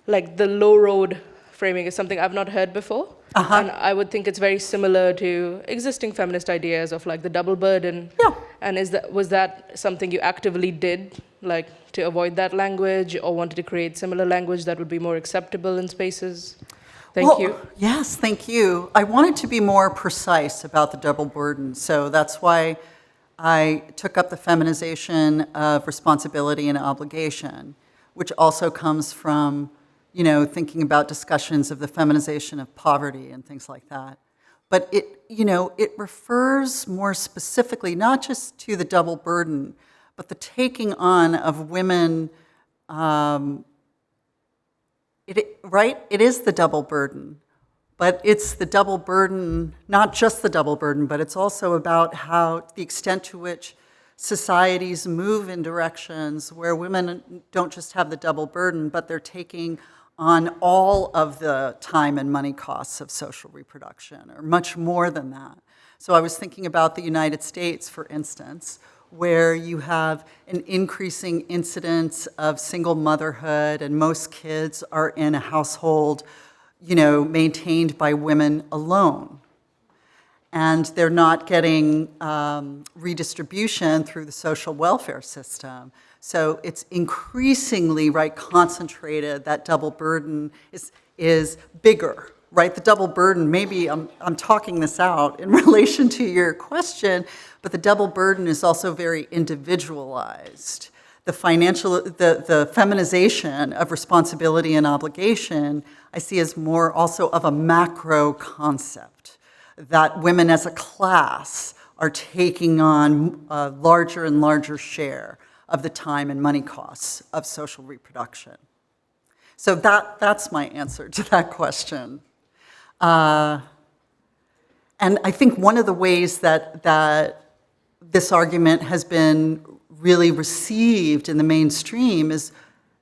like the low road framing is something I've not heard before. Uh-huh. And I would think it's very similar to existing feminist ideas of like the double burden. Yeah. And was that something you actively did, like to avoid that language, or wanted to create similar language that would be more acceptable in spaces? Thank you. Yes, thank you. I wanted to be more precise about the double burden, so that's why I took up the feminization of responsibility and obligation, which also comes from, thinking about discussions of the feminization of poverty and things like that. But it refers more specifically not just to the double burden, but the taking on of women. It is the double burden, but it's the double burden, not just the double burden, but it's also about how the extent to which societies move in directions where women don't just have the double burden, but they're taking on all of the time and money costs of social reproduction, or much more than that. So I was thinking about the United States, for instance, where you have an increasing incidence of single motherhood, and most kids are in a household, maintained by women alone. And they're not getting redistribution through the social welfare system. So it's increasingly, concentrated. That double burden is bigger, right? The double burden, maybe I'm talking this out in relation to your question, but the double burden is also very individualized. The feminization of responsibility and obligation I see as more also of a macro concept, that women as a class are taking on a larger and larger share of the time and money costs of social reproduction. So that's my answer to that question. And I think one of the ways that this argument has been really received in the mainstream is,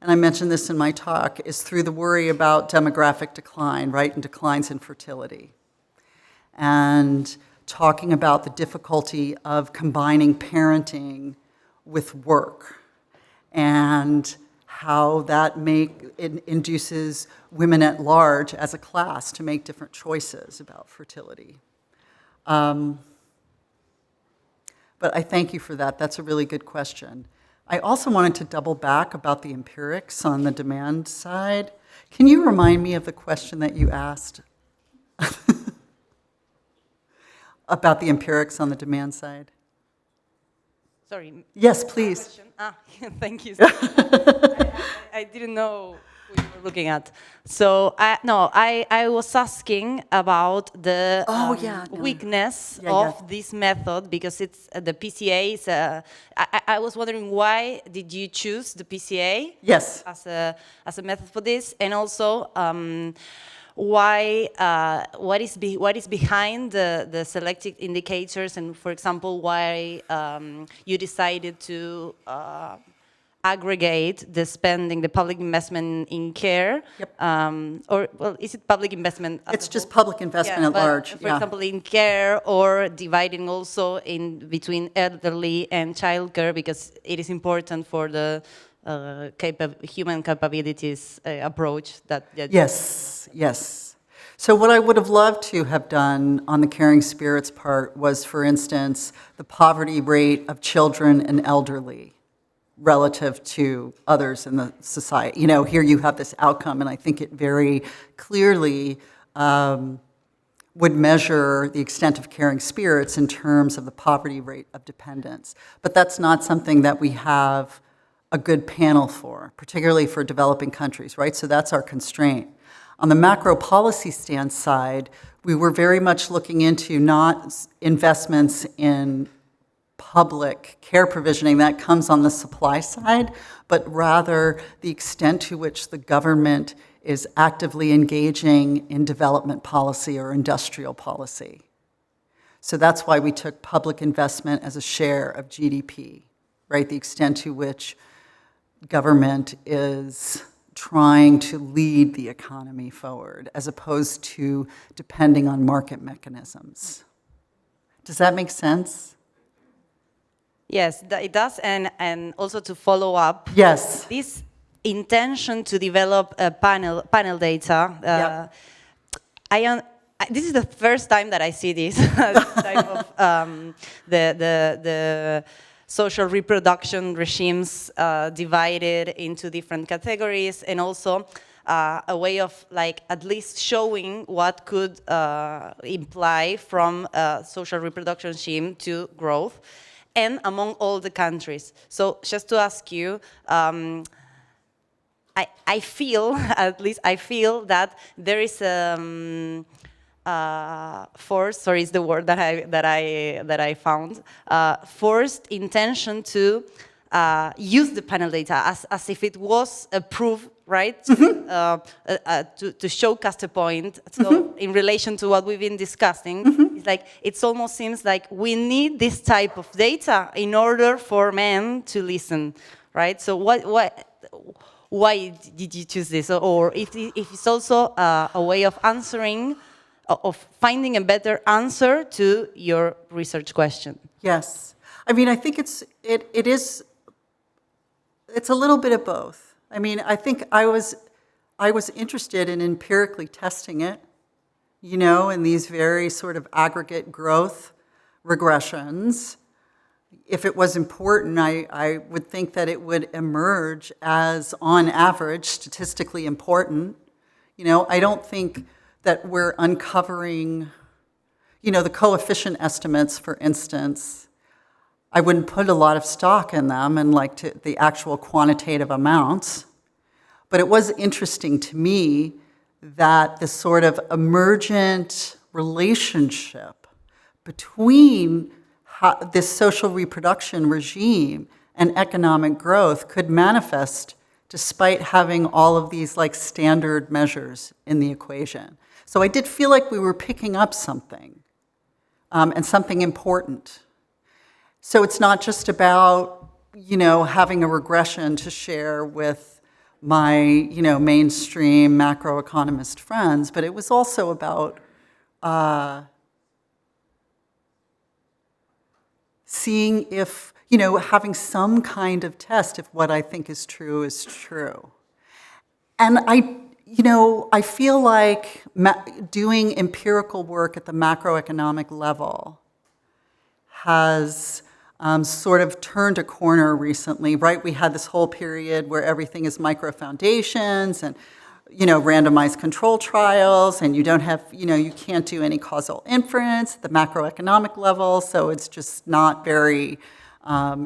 and I mentioned this in my talk, is through the worry about demographic decline, right, and declines in fertility. And talking about the difficulty of combining parenting with work, and how that it induces women at large as a class to make different choices about fertility. But I thank you for that. That's a really good question. I also wanted to double back about the empirics on the demand side. Can you remind me of the question that you asked about the empirics on the demand side? Sorry. Yes, please. Thank you. I didn't know who you were looking at. So, I was asking about the weakness of this method, because it's the PCA. I was wondering, why did you choose the PCA? Yes. As a method for this, and also why what is behind the selected indicators, and for example, why you decided to aggregate the spending, the public investment in care, or, well, is it public investment? It's just public investment at large. For example, in care, or dividing also in between elderly and childcare, because it is important for the human capabilities approach that. Yes. So what I would have loved to have done on the caring spirits part was, for instance, the poverty rate of children and elderly relative to others in the society. You know, here you have this outcome, and I think it very clearly would measure the extent of caring spirits in terms of the poverty rate of dependence. But that's not something that we have a good panel for, particularly for developing countries, right? So that's our constraint. On the macro policy stance side, we were very much looking into not investments in public care provisioning that comes on the supply side, but rather the extent to which the government is actively engaging in development policy or industrial policy. So that's why we took public investment as a share of GDP, right? The extent to which government is trying to lead the economy forward, as opposed to depending on market mechanisms. Does that make sense? Yes, it does, and also to follow up. Yes. This intention to develop a panel data. This is the first time that I see this type of the social reproduction regimes divided into different categories, and also a way of, like, at least showing what could imply from a social reproduction regime to growth, and among all the countries. So just to ask you, I feel, at least I feel, that there is forced, sorry, is the word that I found, forced intention to use the panel data as if it was a proof, right? To showcase a point. So in relation to what we've been discussing, it's like, it almost seems like we need this type of data in order for men to listen, right? So why did you choose this? Or if it's also a way of answering, of finding a better answer to your research question? Yes. I mean, I think it's a little bit of both. I mean, I think I was interested in empirically testing it, you know, in these very sort of aggregate growth regressions. If it was important, I would think that it would emerge as, on average, statistically important. You know, I don't think that we're uncovering, you know, the coefficient estimates, for instance. I wouldn't put a lot of stock in them and like to the actual quantitative amounts. But it was interesting to me that the sort of emergent relationship between this social reproduction regime and economic growth could manifest despite having all of these like standard measures in the equation. So I did feel like we were picking up something, and something important. So it's not just about, you know, having a regression to share with my, you know, mainstream macroeconomist friends, but it was also about seeing if, you know, having some kind of test if what I think is true is true. And I feel like doing empirical work at the macroeconomic level has sort of turned a corner recently, right? We had this whole period where everything is micro foundations and, randomized control trials, and you don't have, you can't do any causal inference at the macroeconomic level, so it's just not very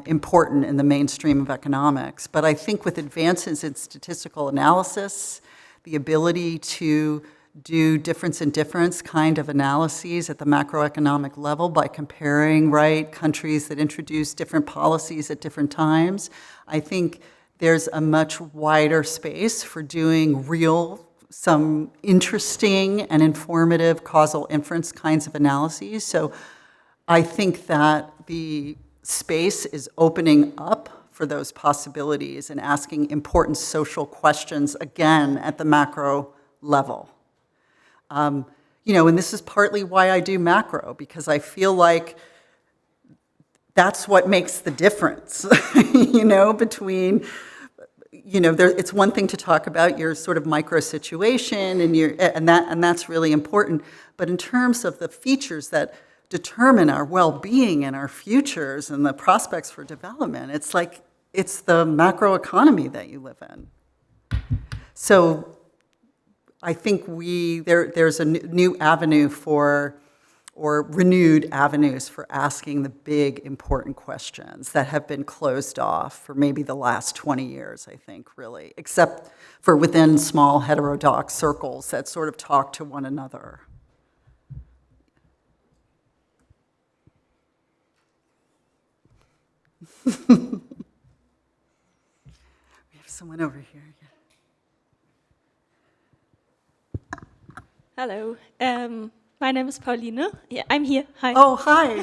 important in the mainstream of economics. But I think with advances in statistical analysis, the ability to do difference in difference kind of analyses at the macroeconomic level by comparing, right, countries that introduce different policies at different times, I think there's a much wider space for doing some interesting and informative causal inference kinds of analyses. So I think that the space is opening up for those possibilities and asking important social questions again at the macro level. And this is partly why I do macro, because I feel like that's what makes the difference, between, it's one thing to talk about your sort of micro situation and that's really important, but in terms of the features that determine our well-being and our futures and the prospects for development, it's like it's the macroeconomy that you live in. So I think there's a new avenue or renewed avenues for asking the big, important questions that have been closed off for maybe the last 20 years, I think, really, except for within small heterodox circles that sort of talk to one another. We have someone over here. Hello, my name is Pauline. Yeah, I'm here. Hi. Oh, hi.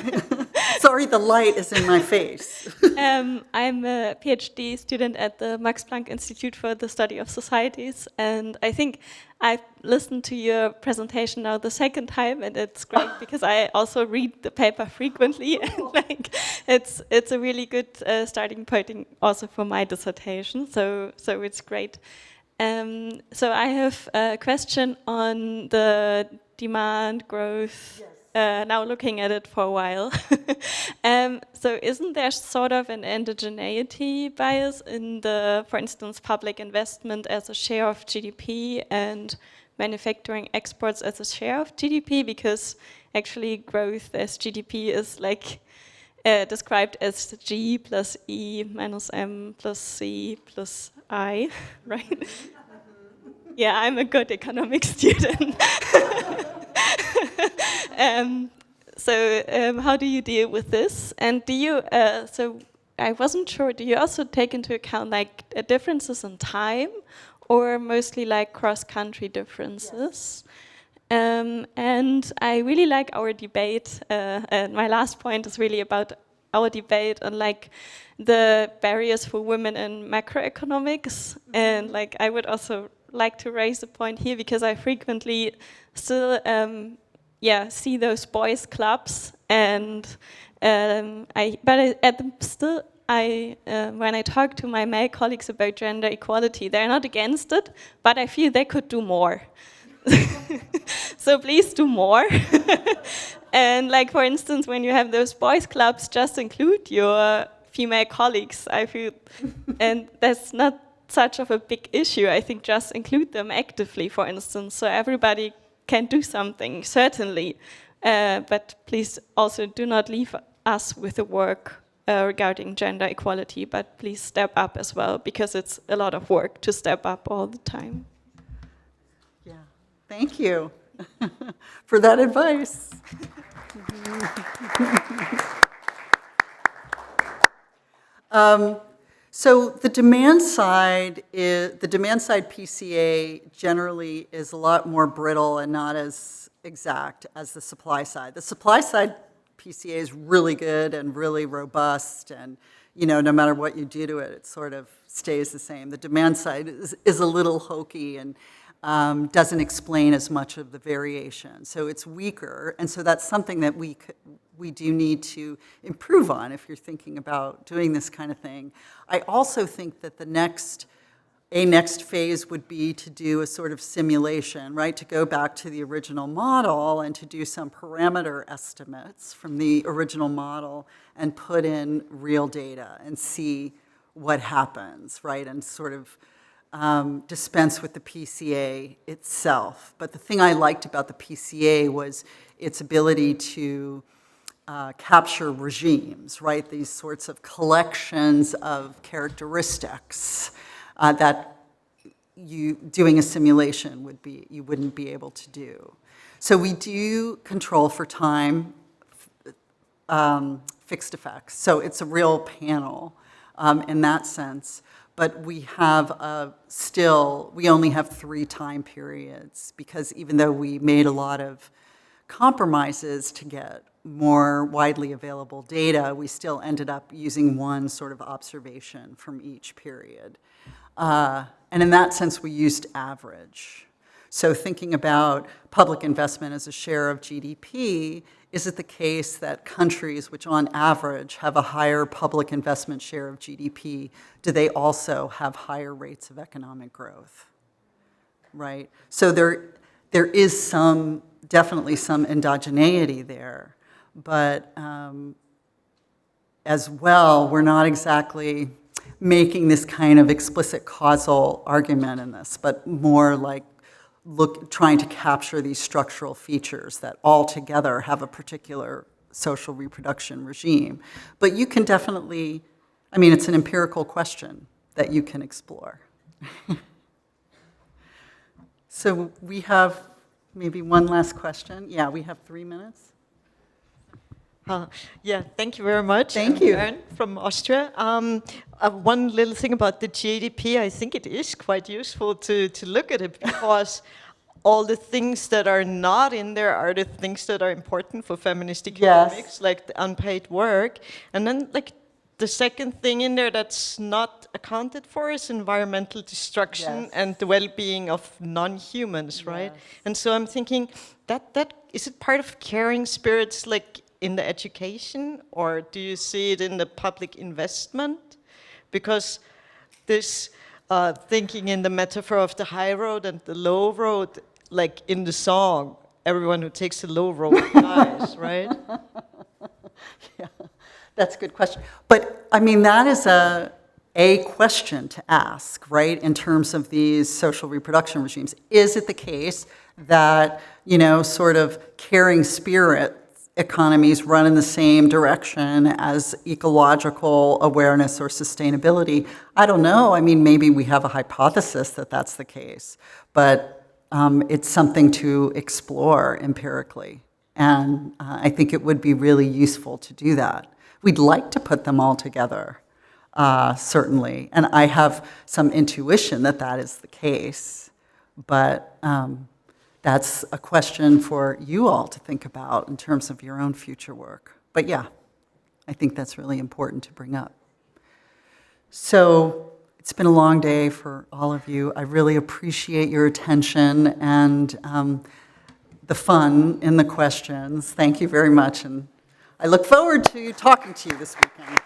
Sorry, the light is in my face. I'm a PhD student at the Max Planck Institute for the Study of Societies, and I think I've listened to your presentation now the second time, and it's great because I also read the paper frequently, and it's a really good starting point also for my dissertation. So it's great. So I have a question on the demand growth, now looking at it for a while. So isn't there sort of an endogeneity bias in the, for instance, public investment as a share of GDP and manufacturing exports as a share of GDP? Because actually growth as GDP is like described as G plus E minus M plus C plus I, right? Yeah, I'm a good economics student. How do you deal with this? And do you, so I wasn't sure, do you also take into account like differences in time or mostly like cross-country differences? Yes. And I really like our debate, and my last point is really about our debate on like the barriers for women in macroeconomics. And like I would also like to raise a point here because I frequently still see those boys clubs, and when I talk to my male colleagues about gender equality, they're not against it, but I feel they could do more. So please do more. And like, for instance, when you have those boys clubs, just include your female colleagues, I feel. And that's not such of a big issue. I think just include them actively, for instance, so everybody can do something, certainly. But please also do not leave us with the work regarding gender equality, but please step up as well, because it's a lot of work to step up all the time. Yeah, thank you for that advice. So the demand side PCA generally is a lot more brittle and not as exact as the supply side. The supply side PCA is really good and really robust, and no matter what you do to it, it sort of stays the same. The demand side is a little hokey and doesn't explain as much of the variation. So it's weaker, and so that's something that we do need to improve on if you're thinking about doing this kind of thing. I also think that the next a next phase would be to do a sort of simulation, right? To go back to the original model and to do some parameter estimates from the original model and put in real data and see what happens, right? And sort of dispense with the PCA itself. But the thing I liked about the PCA was its ability to capture regimes, right? These sorts of collections of characteristics that doing a simulation you wouldn't be able to do. So we do control for time fixed effects. So it's a real panel in that sense. But we have we only have 3 time periods, because even though we made a lot of compromises to get more widely available data, we still ended up using one sort of observation from each period. And in that sense, we used average. So thinking about public investment as a share of GDP, is it the case that countries which on average have a higher public investment share of GDP, do they also have higher rates of economic growth, right? So there is definitely some endogeneity there, but as well, we're not exactly making this kind of explicit causal argument in this, but more like trying to capture these structural features that all together have a particular social reproduction regime. But you can definitely, it's an empirical question that you can explore. So we have maybe one last question. Yeah, we have 3 minutes. Yeah, thank you very much. Thank you. Aaron from Austria. One little thing about the GDP, I think it is quite useful to look at it, because all the things that are not in there are the things that are important for feminist economics, like the unpaid work. And then the second thing in there that's not accounted for is environmental destruction and the well-being of non-humans, right? And so I'm thinking, that is it part of caring spirits, in the education, or do you see it in the public investment? Because this thinking in the metaphor of the high road and the low road, like in the song, everyone who takes the low road dies, right? Yeah, that's a good question. But that is a question to ask, right, in terms of these social reproduction regimes. Is it the case that, sort of caring spirit economies run in the same direction as ecological awareness or sustainability? I don't know. Maybe we have a hypothesis that that's the case, but it's something to explore empirically. And I think it would be really useful to do that. We'd like to put them all together, certainly. And I have some intuition that that is the case, but that's a question for you all to think about in terms of your own future work. But yeah, I think that's really important to bring up. So it's been a long day for all of you. I really appreciate your attention and the fun in the questions. Thank you very much. And I look forward to talking to you this weekend.